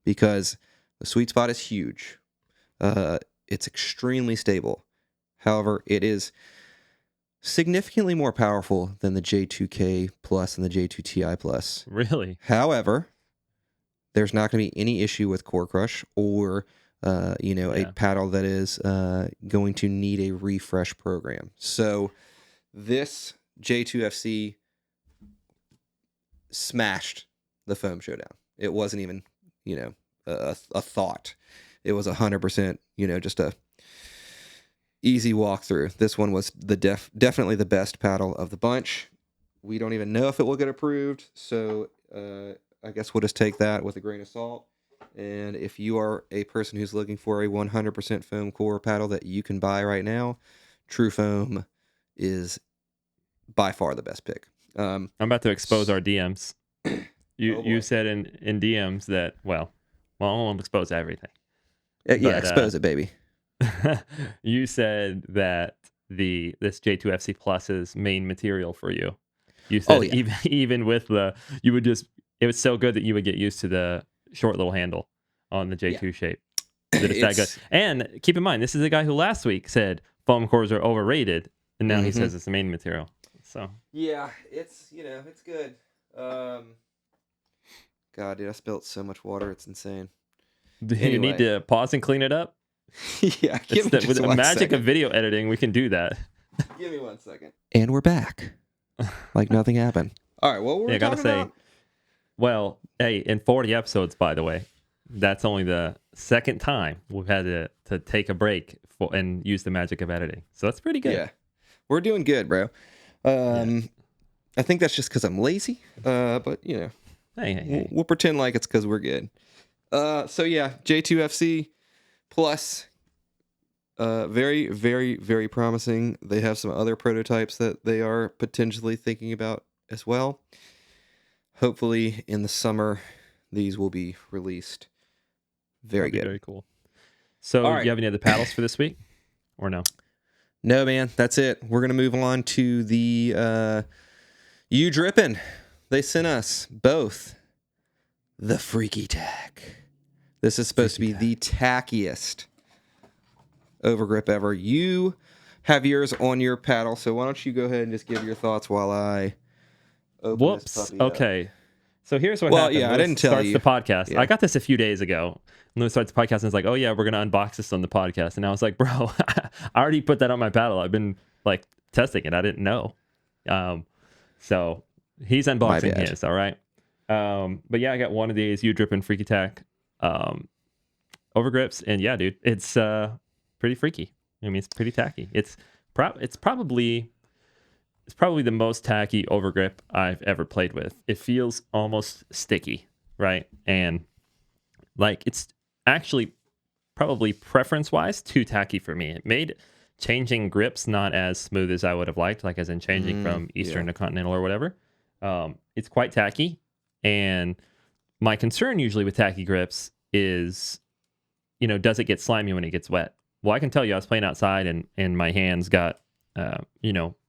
because The sweet spot is huge. It's extremely stable. However, it is significantly more powerful than the J2K Plus and the J2 Ti Plus. Really? However, there's not going to be any issue with core crush or a paddle that is going to need a refresh program. So this J2FC smashed the foam Showdown. It wasn't even a thought. It was 100% just a easy walkthrough. This one was definitely the best paddle of the bunch. We don't even know if it will get approved, so I guess we'll just take that with a grain of salt. And if you are a person who's looking for a 100% foam core paddle that you can buy right now, True Foam is by far the best pick. I'm about to expose our DMs. You said in DMs that I won't expose everything. Expose it, baby. You said that this J2FC Plus's main material for you. You said even with it was so good that you would get used to the short little handle on the J2 shape. That it's that good. And keep in mind, this is a guy who last week said foam cores are overrated, and now he says it's the main material. So yeah, it's good. God, dude, I spilled so much water, it's insane. Do you need to pause and clean it up? Yeah, with the magic of video editing, we can do that. Give me 1 second. And we're back. Like nothing happened. All right, what were we talking about? Well, hey, in 40 episodes, by the way, that's only the second time we've had to take a break and use the magic of editing. So that's pretty good. Yeah, we're doing good, bro. I think that's just because I'm lazy. But hey. We'll pretend like it's because we're good. So yeah, J2FC Plus, very, very, very promising. They have some other prototypes that they are potentially thinking about as well. Hopefully in the summer, these will be released. Very good. Very cool. So do you have any other paddles for this week or no? No, man, that's it. We're going to move on to the Udrippin. They sent us both the Freaky Tack. This is supposed to be the tackiest overgrip ever. You have yours on your paddle, so why don't you go ahead and just give your thoughts while I open this puppy up. Okay. So here's what happened. Yeah, I didn't tell you. The podcast. Yeah. I got this a few days ago. Lewis starts the podcast and it's like, oh yeah, we're gonna unbox this on the podcast. And I was like, bro, I already put that on my paddle. I've been like testing it. I didn't know. So he's unboxing his. All right. But yeah, I got one of these Udrippin Freaky Tack overgrips, and yeah, dude, it's pretty freaky. I mean, it's pretty tacky. It's probably the most tacky overgrip I've ever played with. It feels almost sticky, right? And like it's actually probably preference-wise too tacky for me. It made changing grips not as smooth as I would have liked, like as in changing from Eastern to Continental or whatever. It's quite tacky, and my concern usually with tacky grips is, does it get slimy when it gets wet? Well, I can tell you, I was playing outside and my hands got,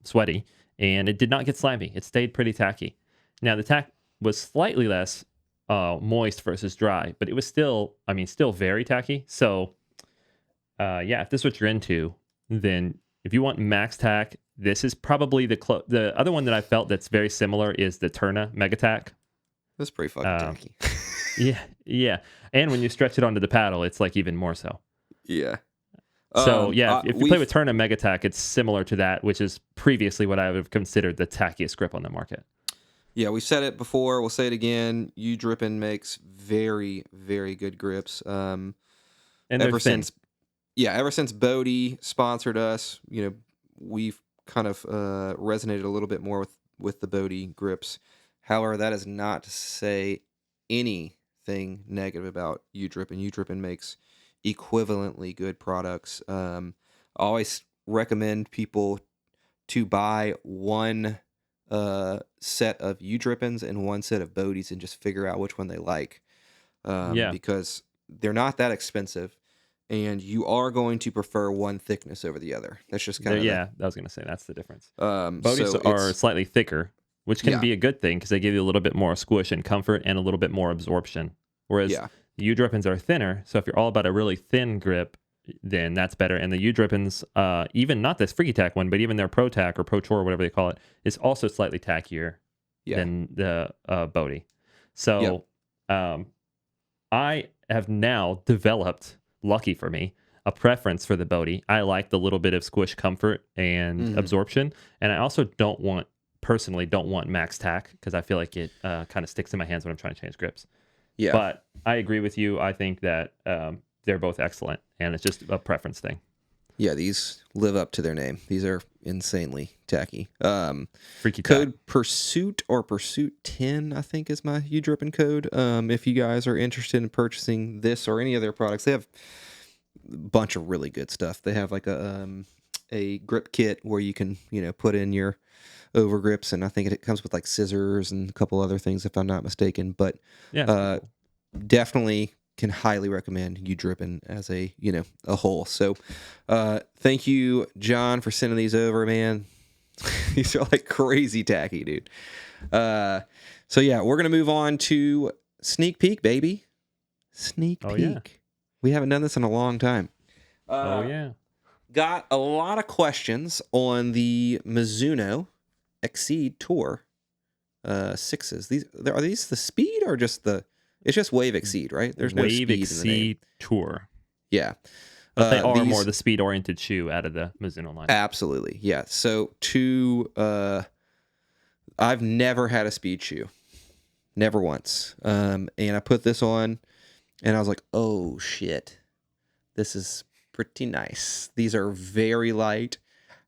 sweaty, and it did not get slimy. It stayed pretty tacky. Now, the tack was slightly less moist versus dry, but it was still very tacky. So, if this is what you're into, then if you want max tack, this is probably the other one that I felt that's very similar is the Turna Mega Tack. That's pretty fucking tacky. Yeah. And when you stretch it onto the paddle, it's like even more so. Yeah. So, if you play with Turna Mega Tack, it's similar to that, which is previously what I would have considered the tackiest grip on the market. Yeah, we've said it before. We'll say it again. Udrippin makes very, very good grips. And ever since Bodhi sponsored us, we've kind of resonated a little bit more with the Bodhi grips. However, that is not to say anything negative about Udrippin. Udrippin makes equivalently good products. I always recommend people to buy one set of Udrippins and one set of Bodhis and just figure out which one they like. Because they're not that expensive, and you are going to prefer one thickness over the other. That's just kind of I was going to say that's the difference. Bodhis are slightly thicker, which can be a good thing because they give you a little bit more squish and comfort and a little bit more absorption. Whereas The Udrippins are thinner, so if you're all about a really thin grip, then that's better. And the Udrippins, even not this Freaky Tack one, but even their Pro Tack or Pro Tour or whatever they call it, is also slightly tackier than the Bodhi. So I have now developed, lucky for me, a preference for the Bodhi. I like the little bit of squish comfort and absorption, and I also personally don't want max tack because I feel like it kind of sticks in my hands when I'm trying to change grips. Yeah. But I agree with you. I think that they're both excellent, and it's just a preference thing. Yeah, these live up to their name. These are insanely tacky. Freaky code tack. Pursuit or Pursuit 10, I think, is my Udrippin code. If you guys are interested in purchasing this or any of their products, they have a bunch of really good stuff. They have like a grip kit where you can, put in your over grips, and I think it comes with like scissors and a couple other things if I'm not mistaken. But Cool. Definitely can highly recommend Udrippin as a whole. So thank you, John, for sending these over, man. These are like crazy tacky, dude. So yeah, we're gonna move on to sneak peek, baby. Sneak peek. Yeah. We haven't done this in a long time. Got a lot of questions on the Mizuno Exceed Tour 6s. Are these the speed or just the? It's just Wave Exceed, right? There's no speed Wave Exceed in the name. Tour. Yeah. But they are more the speed-oriented shoe out of the Mizuno line. Absolutely, yeah. So I've never had a speed shoe. Never once. And I put this on, and I was like, oh, shit. This is pretty nice. These are very light.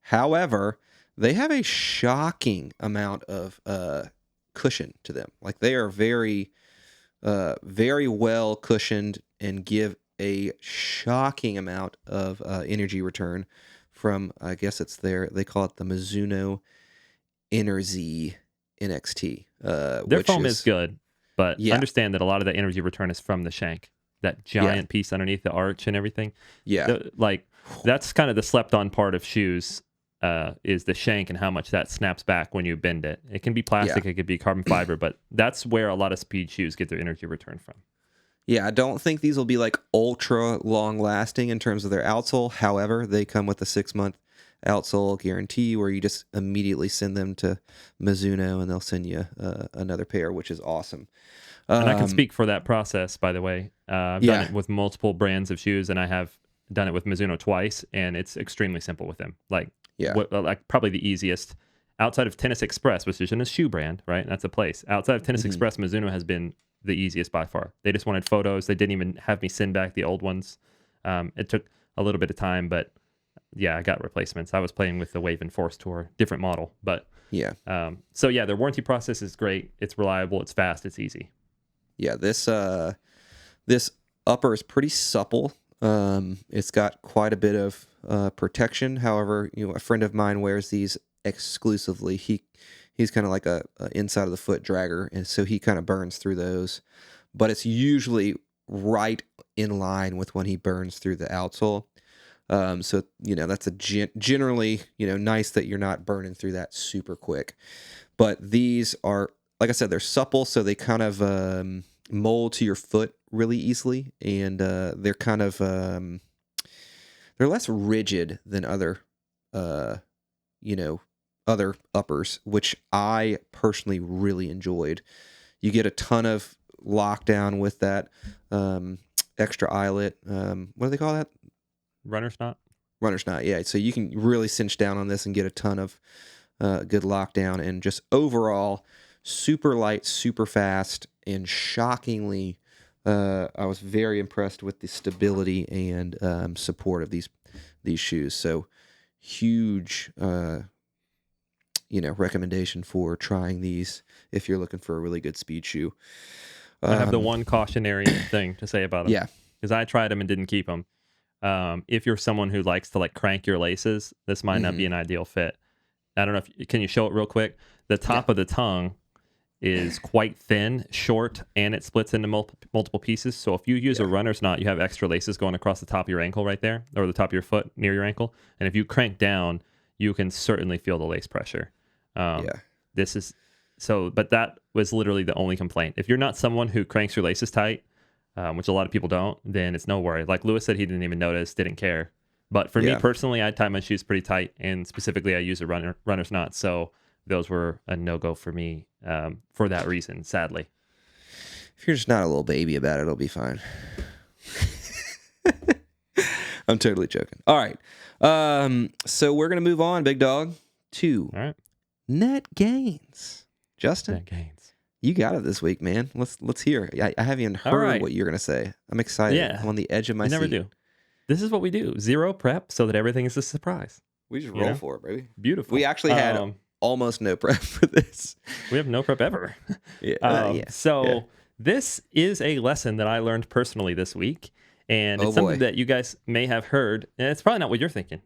However, they have a shocking amount of cushion to them. Like, they are very... very well cushioned and give a shocking amount of energy return from, I guess they call it the Mizuno Energy NXT. Their foam is good, but understand that a lot of the energy return is from the shank, that giant piece underneath the arch and everything. Yeah. That's kind of the slept on part of shoes. Is the shank and how much that snaps back when you bend it. It can be plastic, it could be carbon fiber, but that's where a lot of speed shoes get their energy return from. Yeah, I don't think these will be like ultra long lasting in terms of their outsole. However, they come with a 6-month outsole guarantee where you just immediately send them to Mizuno and they'll send you another pair, which is awesome. And I can speak for that process, by the way. I've done it with multiple brands of shoes, and I have done it with Mizuno twice, and it's extremely simple with them. Like probably the easiest outside of Tennis Express, which isn't a shoe brand, right? That's a place. Outside of Tennis Express, Mizuno has been the easiest by far. They just wanted photos. They didn't even have me send back the old ones. It took a little bit of time, but yeah, I got replacements. I was playing with the Wave and Force Tour, different model, but so yeah, their warranty process is great. It's reliable. It's fast. It's easy. Yeah, this upper is pretty supple. It's got quite a bit of protection. However, a friend of mine wears these exclusively. He's kind of like a inside of the foot dragger, and so he kind of burns through those. But it's usually right in line with when he burns through the outsole. So that's generally nice that you're not burning through that super quick. But these are, like I said, they're supple, so they kind of mold to your foot really easily, and they're kind of they're less rigid than other other uppers, which I personally really enjoyed. You get a ton of lockdown with that extra eyelet. What do they call that? Runner's knot. Runner's knot, yeah. So you can really cinch down on this and get a ton of good lockdown, and just overall super light, super fast, and shockingly, I was very impressed with the stability and support of these shoes. So huge, recommendation for trying these if you're looking for a really good speed shoe. I have the one cautionary thing to say about them. Yeah, because I tried them and didn't keep them. If you're someone who likes to crank your laces, this might not be an ideal fit. I don't know can you show it real quick? The top of the tongue is quite thin, short, and it splits into multiple pieces. So if you use a runner's knot, you have extra laces going across the top of your ankle right there, or the top of your foot near your ankle. And if you crank down, you can certainly feel the lace pressure. But that was literally the only complaint. If you're not someone who cranks your laces tight, which a lot of people don't, then it's no worry. Like Lewis said, he didn't even notice, didn't care. But for me Yeah. personally, I tie my shoes pretty tight, and specifically, I use a runner's knot. So those were a no-go for me for that reason, sadly. If you're just not a little baby about it, it'll be fine. I'm totally joking. All right. So we're going to move on, big dog, to All right. net gains. Justin, Net gains. you got it this week, man. Let's hear. I haven't even heard what you're going to say. I'm excited. Yeah. I'm on the edge of my seat. Never do. This is what we do. Zero prep so that everything is a surprise. We just roll for it, baby. Beautiful. We actually had almost no prep for this. We have no prep ever. Yeah. This is a lesson that I learned personally this week. And it's something that you guys may have heard. And it's probably not what you're thinking.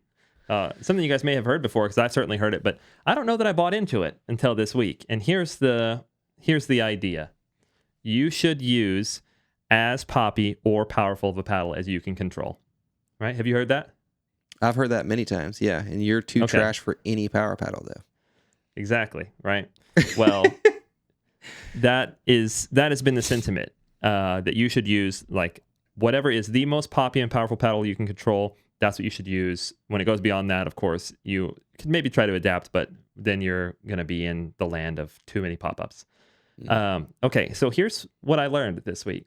Something you guys may have heard before, because I've certainly heard it. But I don't know that I bought into it until this week. And here's the idea. You should use as poppy or powerful of a paddle as you can control. Right? Have you heard that? I've heard that many times, yeah. And you're too trash for any power paddle, though. Exactly, right? Well, that has been the sentiment, that you should use, like, whatever is the most poppy and powerful paddle you can control, that's what you should use. When it goes beyond that, of course, you could maybe try to adapt, but then you're going to be in the land of too many pop-ups. Okay, so here's what I learned this week.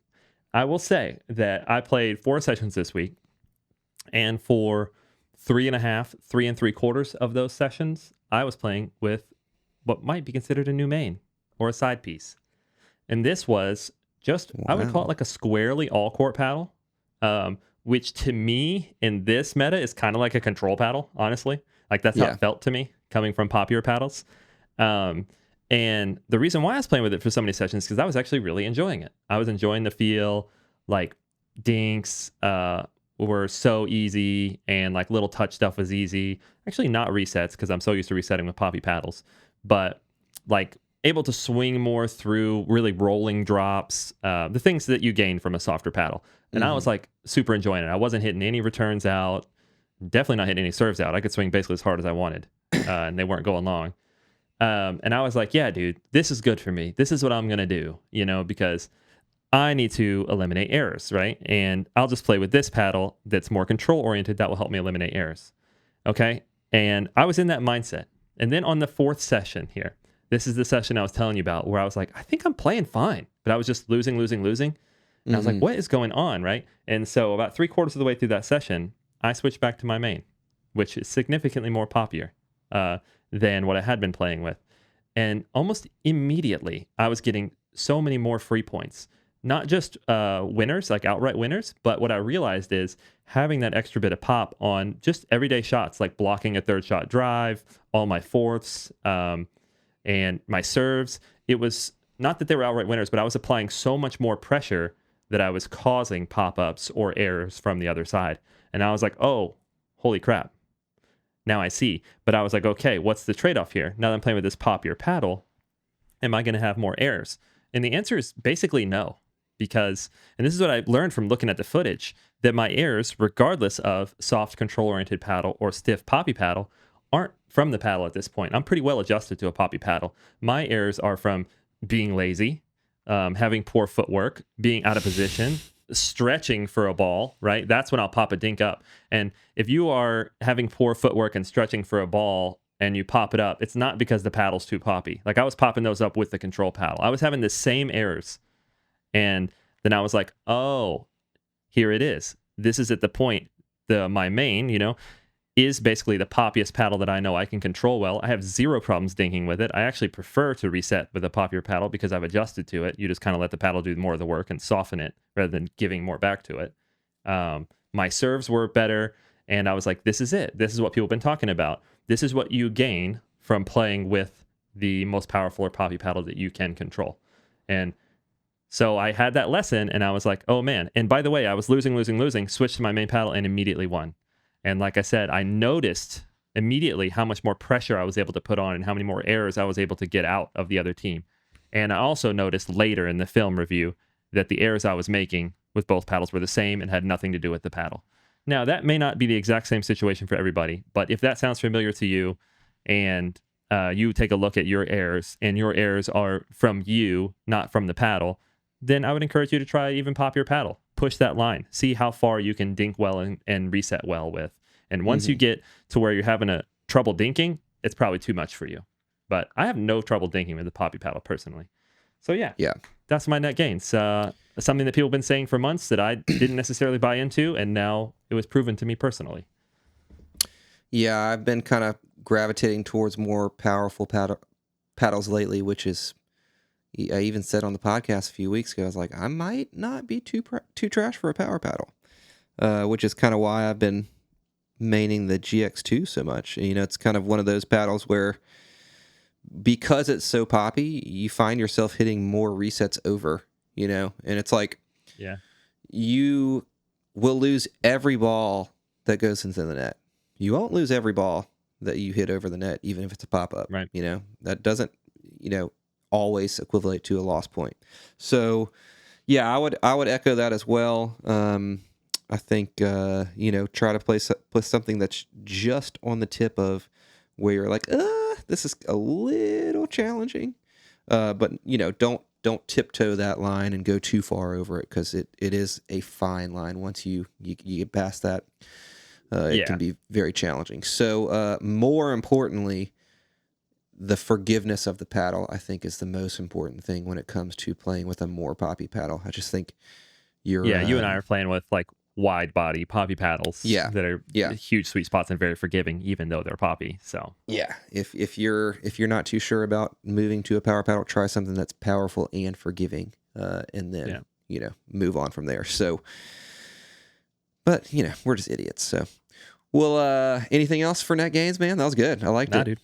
I will say that I played 4 sessions this week, and for 3.5, 3 3/4 of those sessions, I was playing with what might be considered a new main or a side piece. And this was just, I would call it like a squarely all-court paddle, which to me in this meta is kind of like a control paddle, honestly. Like that's how it felt to me coming from popular paddles. And the reason why I was playing with it for so many sessions is because I was actually really enjoying it. I was enjoying the feel, like dinks were so easy, and like little touch stuff was easy. Actually not resets, because I'm so used to resetting with poppy paddles, but like able to swing more through really rolling drops, the things that you gain from a softer paddle. And I was like super enjoying it. I wasn't hitting any returns out, definitely not hitting any serves out. I could swing basically as hard as I wanted, and they weren't going long. And I was like, yeah, dude, this is good for me. This is what I'm going to do, because I need to eliminate errors, right? And I'll just play with this paddle that's more control oriented that will help me eliminate errors. Okay. And I was in that mindset. And then on the 4th session here, this is the session I was telling you about, where I was like, I think I'm playing fine, but I was just losing. And I was like, what is going on, right? And so about 3/4 of the way through that session, I switched back to my main, which is significantly more popular than what I had been playing with. And almost immediately, I was getting so many more free points. Not just winners, like outright winners, but what I realized is having that extra bit of pop on just everyday shots, like blocking a 3rd shot drive, all my 4ths, and my serves. It was not that they were outright winners, but I was applying so much more pressure that I was causing pop-ups or errors from the other side. And I was like, oh, holy crap. Now I see. But I was like, okay, what's the trade-off here? Now that I'm playing with this poppier paddle, am I going to have more errors? And the answer is basically no. Because, and this is what I learned from looking at the footage, that my errors, regardless of soft control-oriented paddle or stiff poppy paddle, aren't from the paddle at this point. I'm pretty well adjusted to a poppy paddle. My errors are from being lazy, having poor footwork, being out of position, stretching for a ball, right? That's when I'll pop a dink up. And if you are having poor footwork and stretching for a ball and you pop it up, it's not because the paddle's too poppy. Like I was popping those up with the control paddle. I was having the same errors. And then I was like, oh, here it is. This is at the point, my main, is basically the poppiest paddle that I know I can control well. I have 0 problems dinking with it. I actually prefer to reset with a poppier paddle because I've adjusted to it. You just kind of let the paddle do more of the work and soften it rather than giving more back to it. My serves were better, and I was like, this is it. This is what people have been talking about. This is what you gain from playing with the most powerful or poppy paddle that you can control. And so I had that lesson, and I was like, oh, man. And by the way, I was losing, switched to my main paddle, and immediately won. And like I said, I noticed immediately how much more pressure I was able to put on and how many more errors I was able to get out of the other team. And I also noticed later in the film review that the errors I was making with both paddles were the same and had nothing to do with the paddle. Now, that may not be the exact same situation for everybody, but if that sounds familiar to you and you take a look at your errors and your errors are from you, not from the paddle, then I would encourage you to try even pop your paddle. Push that line. See how far you can dink well and reset well with. And once you get to where you're having a trouble dinking, it's probably too much for you. But I have no trouble dinking with the poppy paddle personally. So yeah, that's my net gains. Something that people have been saying for months that I didn't necessarily buy into, and now it was proven to me personally. Yeah, I've been kind of gravitating towards more powerful paddles lately, which is, I even said on the podcast a few weeks ago, I was like, I might not be too trash for a power paddle, which is kind of why I've been maining the GX2 so much. You know, it's kind of one of those paddles where, because it's so poppy, you find yourself hitting more resets over, you know, and it's like, you will lose every ball that goes into the net. You won't lose every ball that you hit over the net, even if it's a pop-up. Right. You know, that doesn't, you know, always equivalent to a loss point. So, yeah, I would echo that as well. I think, you know, try to play something that's just on the tip of where you're like, this is a little challenging. But, you know, don't tiptoe that line and go too far over it, because it is a fine line. Once you get past that, it can be very challenging. So, more importantly, the forgiveness of the paddle, I think, is the most important thing when it comes to playing with a more poppy paddle. I just think you and I are playing with like wide body poppy paddles that are huge sweet spots and very forgiving, even though they're poppy. So if you're not too sure about moving to a power paddle, try something that's powerful and forgiving, and then you know, move on from there. So, but you know, we're just idiots. So, well, anything else for net gains, man? That was good. I liked it, dude.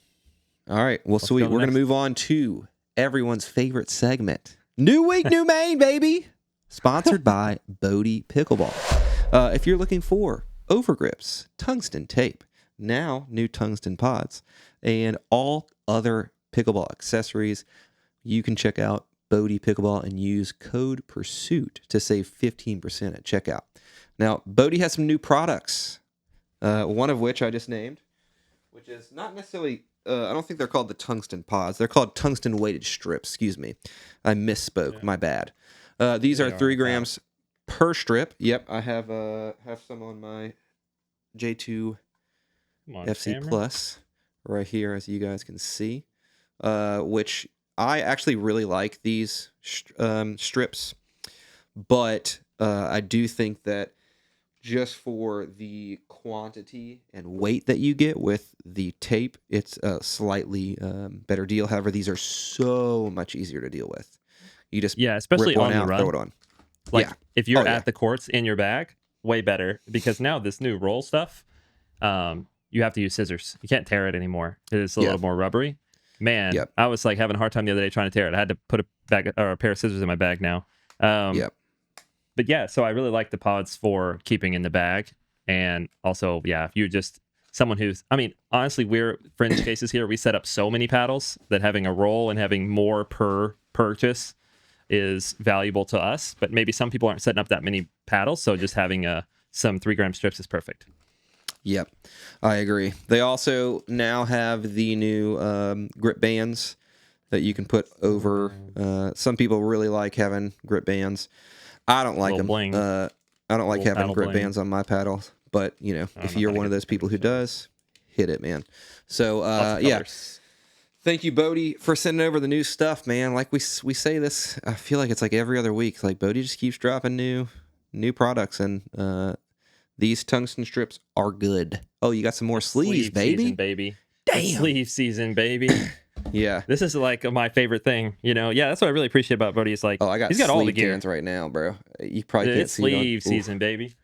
All right, well, sweet. We're gonna move on to everyone's favorite segment, New Week, New Main, baby. Sponsored by Bodhi Pickleball. If you're looking for overgrips, tungsten tape, now new tungsten pods, and all other pickleball accessories, you can check out Bodhi Pickleball and use code PURSUIT to save 15% at checkout. Now, Bodhi has some new products, one of which I just named, which is not necessarily, I don't think they're called the tungsten pods. They're called tungsten weighted strips. Excuse me. I misspoke. My bad. These are 3 grams per strip. Yep, I have some on my J2 FC Plus right here, as you guys can see, which I actually really like these strips, but I do think that just for the quantity and weight that you get with the tape, it's a slightly better deal. However, these are so much easier to deal with. You just especially rip one on out, the run. throw it on. Like if you're at the courts in your bag, way better, because now this new roll stuff, you have to use scissors. You can't tear it anymore. It's a little more rubbery. Man, I was like having a hard time the other day trying to tear it. I had to put a pair of scissors in my bag now. But yeah, so I really like the pods for keeping in the bag, and also if you're just someone who's, I mean, honestly, we're fringe cases here. We set up so many paddles that having a roll and having more per purchase is valuable to us, but maybe some people aren't setting up that many paddles, so just having some 3 gram strips is perfect. Yep, I agree. They also now have the new grip bands that you can put over. Some people really like having grip bands. I don't like them. I don't like having grip bands on my paddles, but you know, if you're one of those people who does, hit it, man. So thank you, Bodhi, for sending over the new stuff, man. Like we say this, I feel like it's like every other week. Like Bodhi just keeps dropping new products, and these tungsten strips are good. Oh, you got some more sleeves, baby. Season, baby. Damn. Sleeve season, baby. Yeah. This is like my favorite thing, you know. Yeah, that's what I really appreciate about Bodhi. Is like, I got he's got all the gear right now, bro. You probably can't see sleeve season, baby.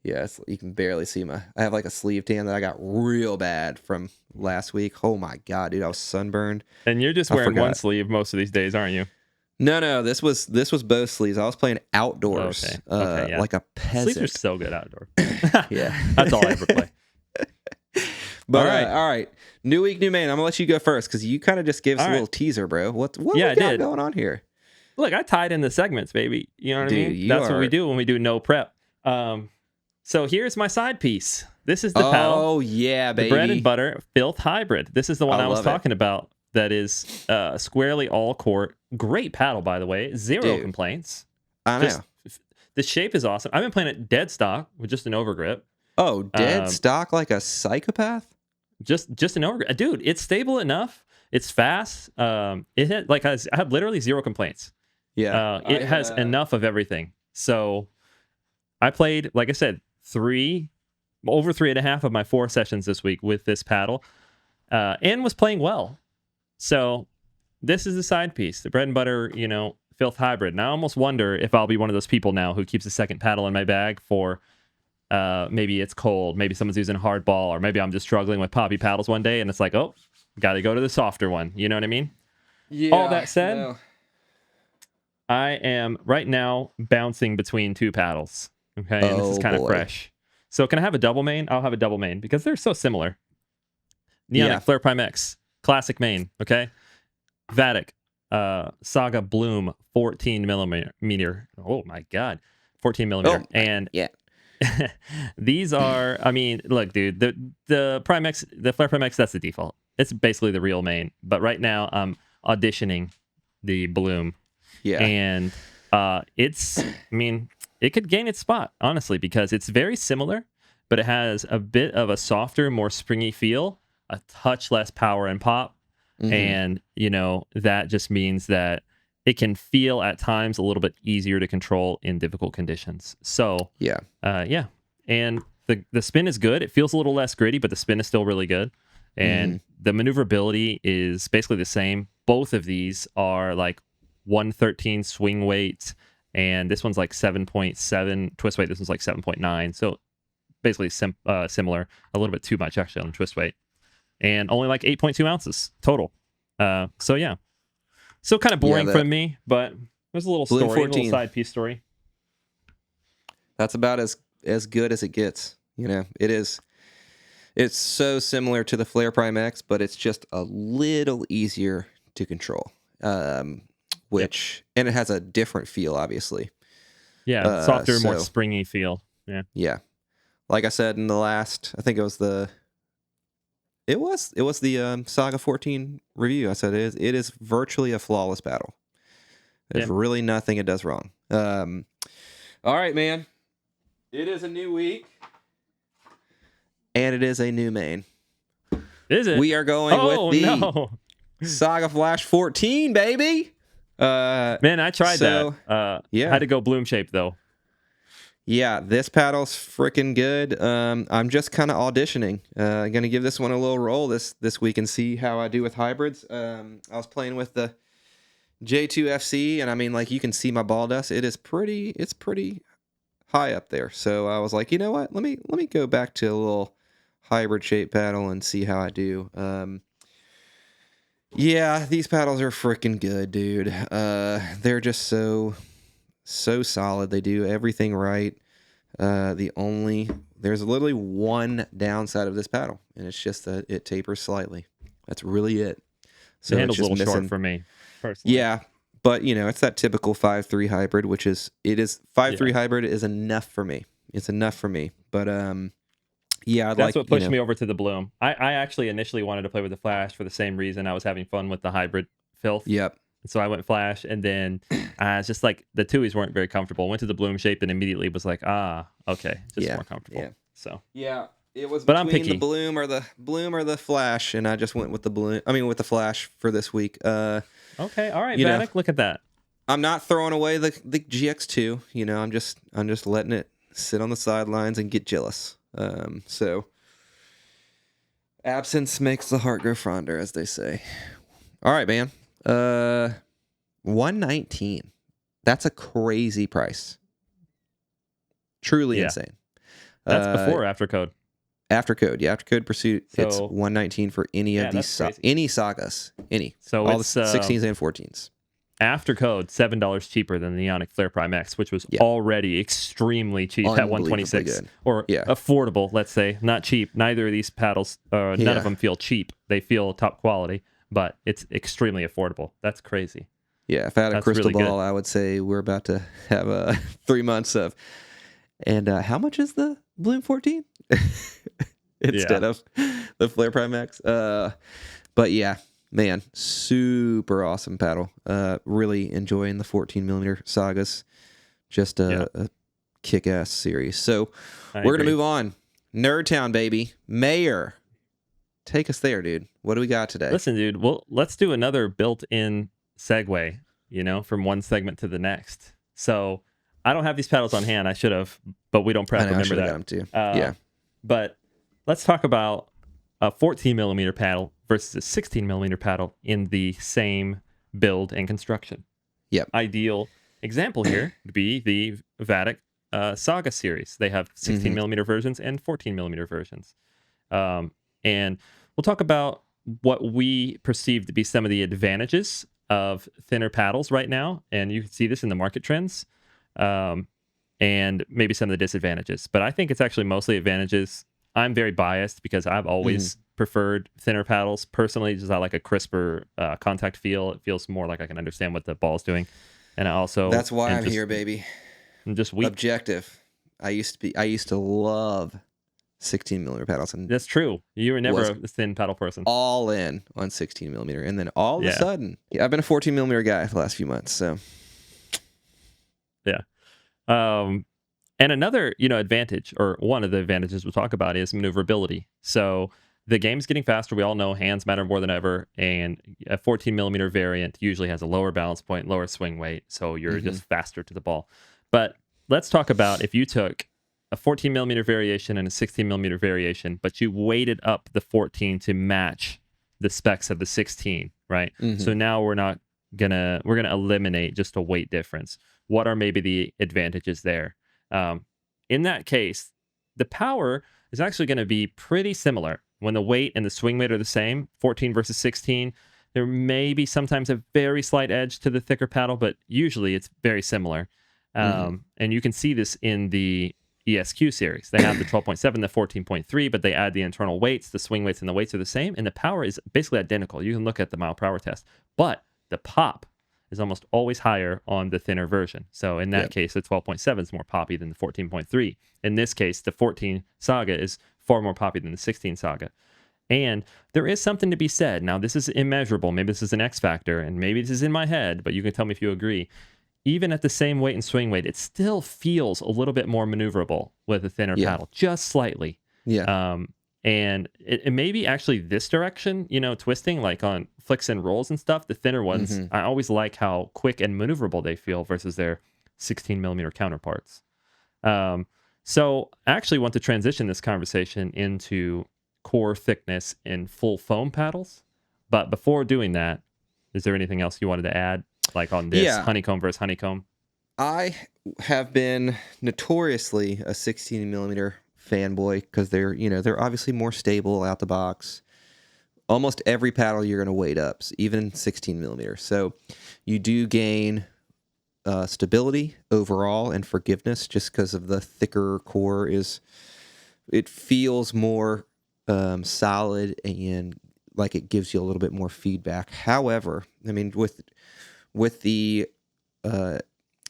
Yeah, you can barely see I have like a sleeve tan that I got real bad from last week. Oh my god, dude, I was sunburned. And you're just wearing one sleeve most of these days, aren't you? No, this was both sleeves. I was playing outdoors, like a peasant. Sleeves are so good outdoors. Yeah, that's all I ever play. But all right. New week, new man. I'm gonna let you go first because you kind of just gave us a little teaser, bro. What we got going on here? Look, I tied in the segments, baby. You know what I mean? That's what we do when we do no prep. So here's my side piece. This is the paddle. Oh yeah, baby. The bread and butter filth hybrid. This is the one I was talking about that is squarely all court. Great paddle, by the way. Zero complaints. I know. The shape is awesome. I've been playing it dead stock with just an overgrip. Oh, dead stock like a psychopath? Just an overgrip. Dude, it's stable enough. It's fast. It had, like I have literally zero complaints. Yeah. It has enough of everything. So I played, like I said, over 3.5 of my 4 sessions this week with this paddle, and was playing well. So this is the side piece, the bread and butter, filth hybrid. And I almost wonder if I'll be one of those people now who keeps a second paddle in my bag for maybe it's cold, maybe someone's using a hard ball, or maybe I'm just struggling with poppy paddles one day and it's like, oh, got to go to the softer one. You know what I mean? Yeah. All that said, I am right now bouncing between 2 paddles. Okay, and this is kind of fresh. So can I have a double main? I'll have a double main because they're so similar. Neonic Flare Prime X, classic main. Okay, Vatic, Saga Bloom, 14 millimeter. Oh my God, 14 millimeter. And these are. I mean, look, dude, the Prime X, the Flare Prime X, that's the default. It's basically the real main. But right now, I'm auditioning the Bloom. Yeah, and it's. I mean, it could gain its spot, honestly, because it's very similar, but it has a bit of a softer, more springy feel, a touch less power and pop. Mm-hmm. And, that just means that it can feel at times a little bit easier to control in difficult conditions. So, yeah. And the spin is good. It feels a little less gritty, but the spin is still really good. And the maneuverability is basically the same. Both of these are like 113 swing weight. And this one's like 7.7 twist weight. This one's like 7.9. So basically similar. A little bit too much actually on twist weight. And only like 8.2 ounces total. So yeah. So kind of boring from me, but there's a little story, a little side piece story. That's about as good as it gets. It is. It's so similar to the Flare Prime X, but it's just a little easier to control. And it has a different feel, obviously. Yeah, softer, more springy feel. Yeah. Yeah. Like I said in the last, I think it was the Saga 14 review. I said it is virtually a flawless battle. There's really nothing it does wrong. All right, man. It is a new week. And it is a new main. Is it? We are going with the Saga Flash 14, baby. Man, I tried that. Had to go bloom shape though. Yeah, this paddle's freaking good. I'm just kind of auditioning. Gonna give this one a little roll this week and see how I do with hybrids. I was playing with the J2FC, and I mean, like, you can see my ball dust. It's pretty high up there. So I was like, you know what? Let me go back to a little hybrid shape paddle and see how I do. Yeah, these paddles are freaking good, dude. They're just so solid. They do everything right. There's literally one downside of this paddle, and it's just that it tapers slightly. That's really it. So the handle's a little short for me, personally. Yeah, but it's that typical 5.3 hybrid, which is 5.3 hybrid is enough for me. It's enough for me. But that's what pushed me over to the Bloom. I actually initially wanted to play with the Flash for the same reason. I was having fun with the hybrid filth. Yep. So I went Flash, and then it's just like the Tuies weren't very comfortable. Went to the Bloom shape and immediately was like, okay, just more comfortable. Yeah. So it was but between the Bloom or the Flash, and I just went with with the Flash for this week. Okay, all right, Vatic, look at that. I'm not throwing away the GX2. I'm just letting it sit on the sidelines and get jealous. So absence makes the heart grow fonder, as they say. All right, man. $119. That's a crazy price. Truly insane. That's before after code. After code, After code pursuit, it's $119 for any of these any sagas, any. So all it's the 16s and 14s. After code, $7 cheaper than the Neonic Flare Prime X, which was already extremely cheap at $126 or affordable. Let's say not cheap. Neither of these paddles, none of them feel cheap. They feel top quality, but it's extremely affordable. That's crazy. Yeah, if I had a crystal ball, I would say we're about to have 3 months of. And how much is the Bloom 14 instead of the Flare Prime X? But yeah, Man, super awesome paddle. Really enjoying the 14 millimeter sagas. Just a kick-ass series. So we're going to move on. NERDTOWN, baby. Mayor. Take us there, dude. What do we got today? Listen, dude, well, let's do another built-in segue, from one segment to the next. So I don't have these paddles on hand. I should have, but we don't prep. Remember that. Got them too. Yeah. But let's talk about a 14 millimeter paddle versus a 16 millimeter paddle in the same build and construction. Yep. Ideal example here would be the Vatic Saga series. They have 16 millimeter versions and 14 millimeter versions. And we'll talk about what we perceive to be some of the advantages of thinner paddles right now. And you can see this in the market trends, and maybe some of the disadvantages. But I think it's actually mostly advantages. I'm very biased because I've always preferred thinner paddles. Personally, just I like a crisper contact feel. It feels more like I can understand what the ball's doing. And I also... That's why I'm here, baby. I'm just weak. Objective. I used to love 16 millimeter paddles, and that's true. You were never a thin paddle person. All in on 16 millimeter, and then all of a sudden, I've been a 14 millimeter guy for the last few months. So, yeah. And another, advantage, or one of the advantages we'll talk about, is maneuverability. So the game's getting faster. We all know hands matter more than ever, and a 14 millimeter variant usually has a lower balance point, lower swing weight, so you're just faster to the ball. But let's talk about if you took a 14 millimeter variation and a 16 millimeter variation, but you weighted up the 14 to match the specs of the 16, right? So now we're gonna eliminate just a weight difference. What are maybe the advantages there? In that case, the power is actually going to be pretty similar when the weight and the swing weight are the same, 14 versus 16. There may be sometimes a very slight edge to the thicker paddle, but usually it's very similar. And you can see this in the ESQ series. They have the 12.7, the 14.3, but they add the internal weights, the swing weights and the weights are the same, and the power is basically identical. You can look at the mile per hour test, but the pop is almost always higher on the thinner version. So in that case, the 12.7 is more poppy than the 14.3. In this case, the 14 Saga is far more poppy than the 16 Saga. And there is something to be said. Now, this is immeasurable. Maybe this is an X factor, and maybe this is in my head, but you can tell me if you agree. Even at the same weight and swing weight, it still feels a little bit more maneuverable with a thinner paddle, just slightly. Yeah. And it may be actually this direction, twisting, like on flicks and rolls and stuff. The thinner ones, I always like how quick and maneuverable they feel versus their 16 millimeter counterparts. So I actually want to transition this conversation into core thickness in full foam paddles. But before doing that, is there anything else you wanted to add? Like on this honeycomb versus honeycomb? I have been notoriously a 16 millimeter fanboy because they're obviously more stable out the box. Almost every paddle you're going to weight up, even 16 millimeter. So you do gain stability overall and forgiveness just because of the thicker core. It feels more solid and like it gives you a little bit more feedback. However, I mean, with the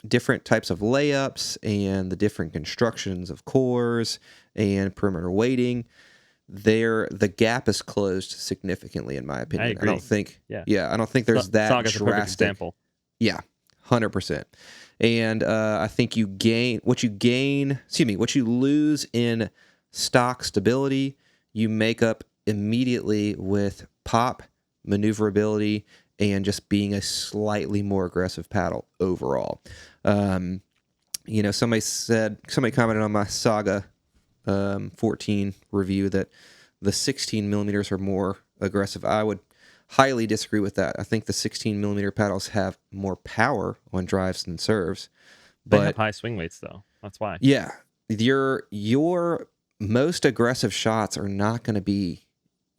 different types of layups and the different constructions of cores and perimeter weighting, the gap is closed significantly, in my opinion. I agree. I don't think there's that Saga's drastic. A perfect example. Yeah, 100%. And I think what you lose in stock stability, you make up immediately with pop, maneuverability, and just being a slightly more aggressive paddle overall. Somebody commented on my Saga 14 review that the 16 millimeters are more aggressive. I would highly disagree with that. I think the 16 millimeter paddles have more power on drives than serves. They have high swing weights, though. That's why. Yeah. Your most aggressive shots are not going to be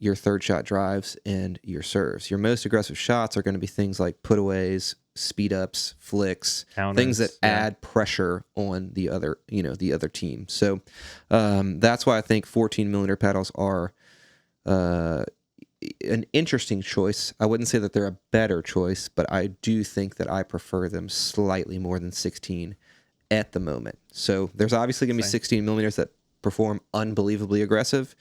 your third shot drives and your serves. Your most aggressive shots are going to be things like putaways, speed ups, flicks, counters, things that add pressure on the other team. So that's why I think 14 millimeter paddles are an interesting choice. I wouldn't say that they're a better choice, but I do think that I prefer them slightly more than 16 at the moment. So there's obviously going to be 16 millimeters that perform unbelievably aggressive,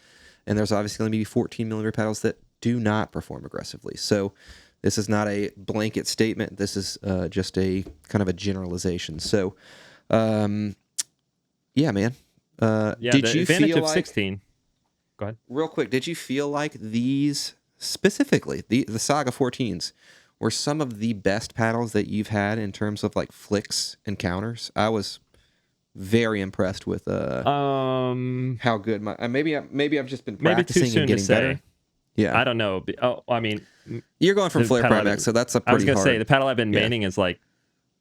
and there's obviously going to be 14 millimeter paddles that do not perform aggressively. So this is not a blanket statement. This is just a kind of a generalization. So, yeah, man. Did the you advantage feel of like 16. Go ahead. real quick? Did you feel like these specifically the Saga 14s were some of the best paddles that you've had in terms of like flicks and counters? I was very impressed with how good my maybe I've just been Maybe too practicing soon and to getting say. better. Yeah, I don't know. Oh, I mean, you're going from the Flare paddle Prime X, so that's a I was pretty gonna say hard. the paddle I've been Yeah. maining is like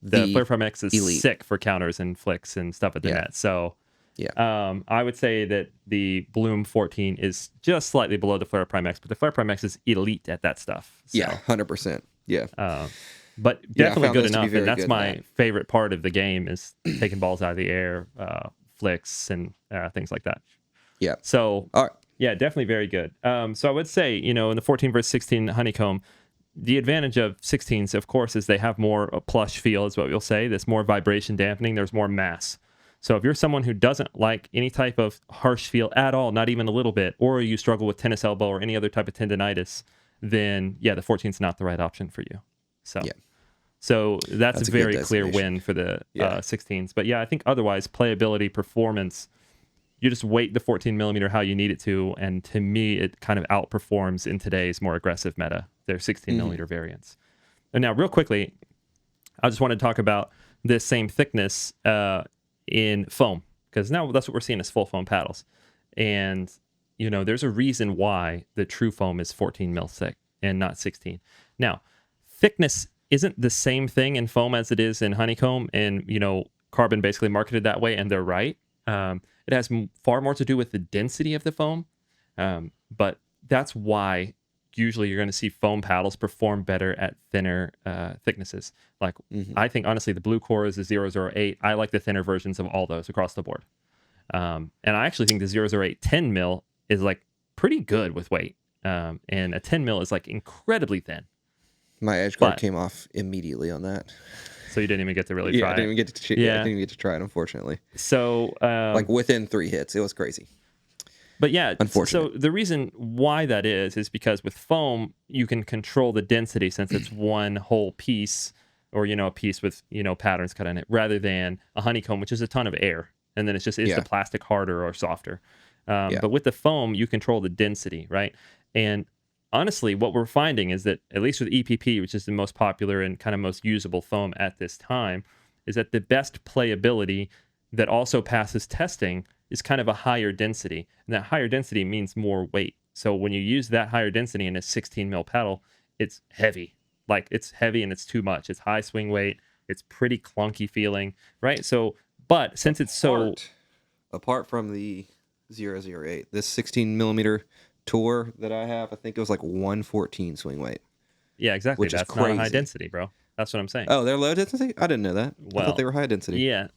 the The Flare Prime X is elite. sick for counters and flicks and stuff at the Yeah. net. So Yeah. I would say that the Bloom 14 is just slightly below the Flare Prime X, but the Flare Prime X is elite at that stuff. So, Yeah, 100%. Yeah. But Yeah, I definitely found good those to be enough, very and that's good in my that. favorite part of the game is taking balls out of the air, flicks, and things like that. Yeah. So, All right. yeah, definitely very good. So I would say, in the 14 versus 16 honeycomb, the advantage of 16s, of course, is they have more a plush feel, is what we'll say. There's more vibration dampening. There's more mass. So if you're someone who doesn't like any type of harsh feel at all, not even a little bit, or you struggle with tennis elbow or any other type of tendonitis, then yeah, the 14 is not the right option for you. So, Yeah. so that's That's a a good very clear designation. win for the Yeah. 16s. But yeah, I think otherwise, playability, performance, you just weight the 14 millimeter how you need it to, and to me, it kind of outperforms in today's more aggressive meta, their 16 millimeter variants. And now, real quickly, I just want to talk about this same thickness in foam, because now that's what we're seeing as full foam paddles. And, there's a reason why the true foam is 14 mil thick and not 16. Now, thickness isn't the same thing in foam as it is in honeycomb, and, Carbon basically marketed that way, and they're right. It has far more to do with the density of the foam, but that's why usually you're going to see foam paddles perform better at thinner thicknesses. Like, I think, honestly, the Blue Core is the 008. I like the thinner versions of all those across the board. And I actually think the 008 10 mil is like pretty good with weight. And a 10 mil is like incredibly thin. My edge guard came off immediately on that. So you didn't even get to really Yeah, try I didn't it. even get to. Yeah, I didn't even get to try it, unfortunately. So, like within 3 hits, it was crazy. But yeah, unfortunate. So the reason why that is because with foam, you can control the density since it's one whole piece, or, a piece with, patterns cut in it, rather than a honeycomb, which is a ton of air. And then it's just, is the plastic harder or softer? But with the foam, you control the density, right? And honestly, what we're finding is that, at least with EPP, which is the most popular and kind of most usable foam at this time, is that the best playability that also passes testing is kind of a higher density. And that higher density means more weight. So when you use that higher density in a 16 mil paddle, it's heavy. Like, it's heavy and it's too much. It's high swing weight. It's pretty clunky feeling, right? So, but since it's so... Apart from the 008, this 16 millimeter tour that I have, I think it was like 114 swing weight. Yeah, exactly. Which That's is crazy. not high density, bro. That's what I'm saying. Oh, they're low density? I didn't know that. I thought they were high density. Yeah.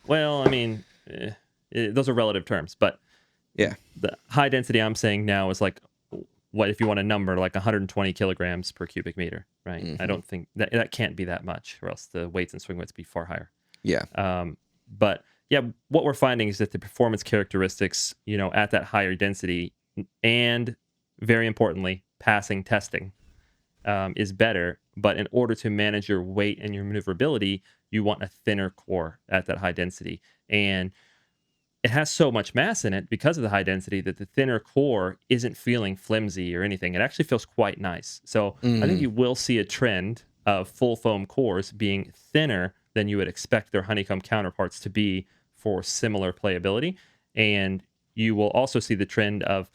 Well, I mean, those are relative terms, but yeah, the high density I'm saying now is like, what if you want a number, like 120 kilograms per cubic meter, right? I don't think that can't be that much, or else the weights and swing weights be far higher. Yeah. But yeah, what we're finding is that the performance characteristics, at that higher density, and very importantly, passing testing, is better. But in order to manage your weight and your maneuverability, you want a thinner core at that high density. And it has so much mass in it because of the high density that the thinner core isn't feeling flimsy or anything. It actually feels quite nice. So I think you will see a trend of full foam cores being thinner than you would expect their honeycomb counterparts to be for similar playability. And you will also see the trend of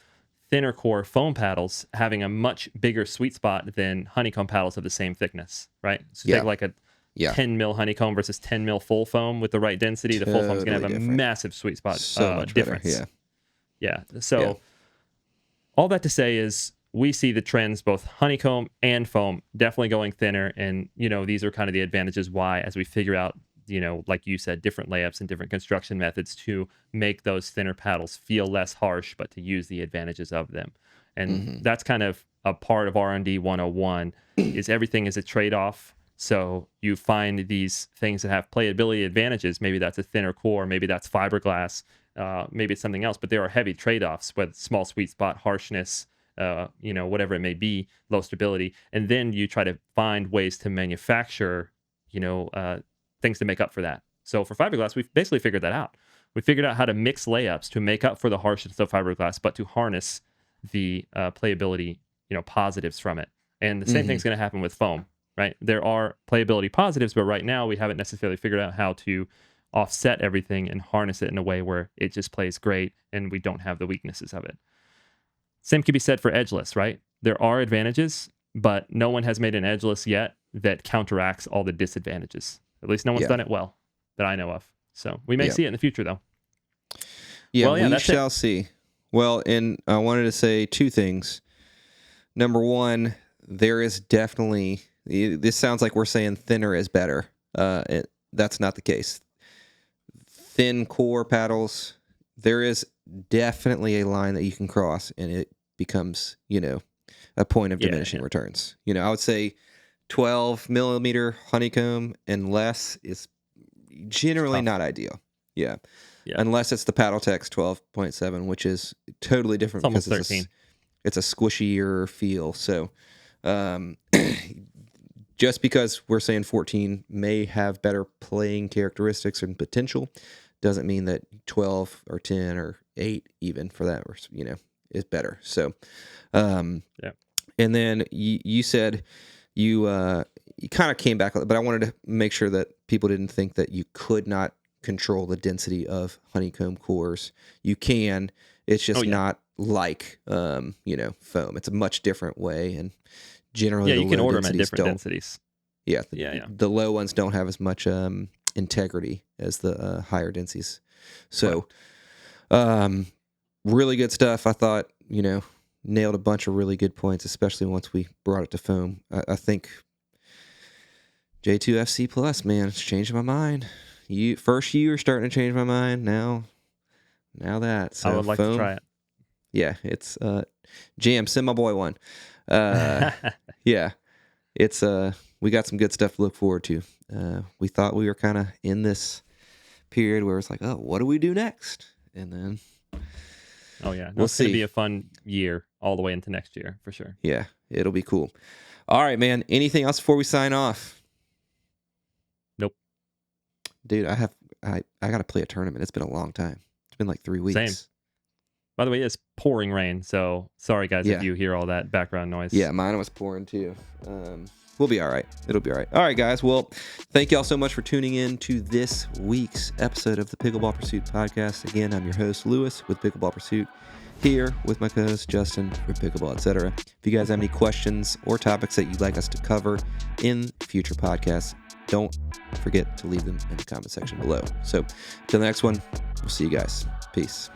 thinner core foam paddles having a much bigger sweet spot than honeycomb paddles of the same thickness, right? So take like a 10 mil honeycomb versus 10 mil full foam with the right density. The full foam is going to have a massive sweet spot so much difference. Better. Yeah. So all that to say is, we see the trends, both honeycomb and foam, definitely going thinner. And, these are kind of the advantages why, as we figure out, like you said, different layups and different construction methods to make those thinner paddles feel less harsh, but to use the advantages of them. And that's kind of a part of R&D 101, is everything is a trade-off. So you find these things that have playability advantages. Maybe that's a thinner core, maybe that's fiberglass, maybe it's something else, but there are heavy trade-offs with small sweet spot harshness, whatever it may be, low stability, and then you try to find ways to manufacture, things to make up for that. So for fiberglass, we've basically figured that out. We figured out how to mix layups to make up for the harshness of fiberglass, but to harness the playability, positives from it. And the same thing's going to happen with foam, right? There are playability positives, but right now we haven't necessarily figured out how to offset everything and harness it in a way where it just plays great and we don't have the weaknesses of it. Same can be said for edgeless, right? There are advantages, but no one has made an edgeless yet that counteracts all the disadvantages. At least no one's done it well that I know of. So we may see it in the future, though. Yeah, we shall see. Well, and I wanted to say two things. Number one, there is definitely, this sounds like we're saying thinner is better. That's not the case. Thin core paddles, there is definitely a line that you can cross, and it becomes, a point of diminishing returns. I would say 12 millimeter honeycomb and less is generally not ideal. Yeah. Unless it's the Paddletex 12.7, which is totally different because it's 13. It's a squishier feel. So just because we're saying 14 may have better playing characteristics and potential doesn't mean that 12 or 10 or 8 even for that, is better. So, and then you said you kind of came back, but I wanted to make sure that people didn't think that you could not control the density of honeycomb cores. You can. It's just not like foam. It's a much different way, and generally you can order them at different densities. Yeah, the low ones don't have as much integrity as the higher densities. So, really good stuff. I thought nailed a bunch of really good points, especially once we brought it to foam. I think J2FC Plus, man, it's changing my mind. First you were starting to change my mind. Now that. So I would like to try it. Yeah, it's Jam, send my boy one. Yeah, it's we got some good stuff to look forward to. We thought we were kind of in this period where it's like, oh, what do we do next? And then we'll see. It's gonna be a fun year all the way into next year for sure. Yeah, it'll be cool. All right, man. Anything else before we sign off? Nope. Dude, I got to play a tournament. It's been a long time. It's been like 3 weeks. Same. By the way, it's pouring rain, so sorry guys if you hear all that background noise. Yeah, mine was pouring too. We'll be all right. It'll be all right. All right, guys. Well, thank you all so much for tuning in to this week's episode of the Pickleball Pursuit podcast. Again, I'm your host, Lewis, with Pickleball Pursuit, here with my co-host, Justin, from Pickleball, etc. If you guys have any questions or topics that you'd like us to cover in future podcasts, don't forget to leave them in the comment section below. So, till the next one, we'll see you guys. Peace.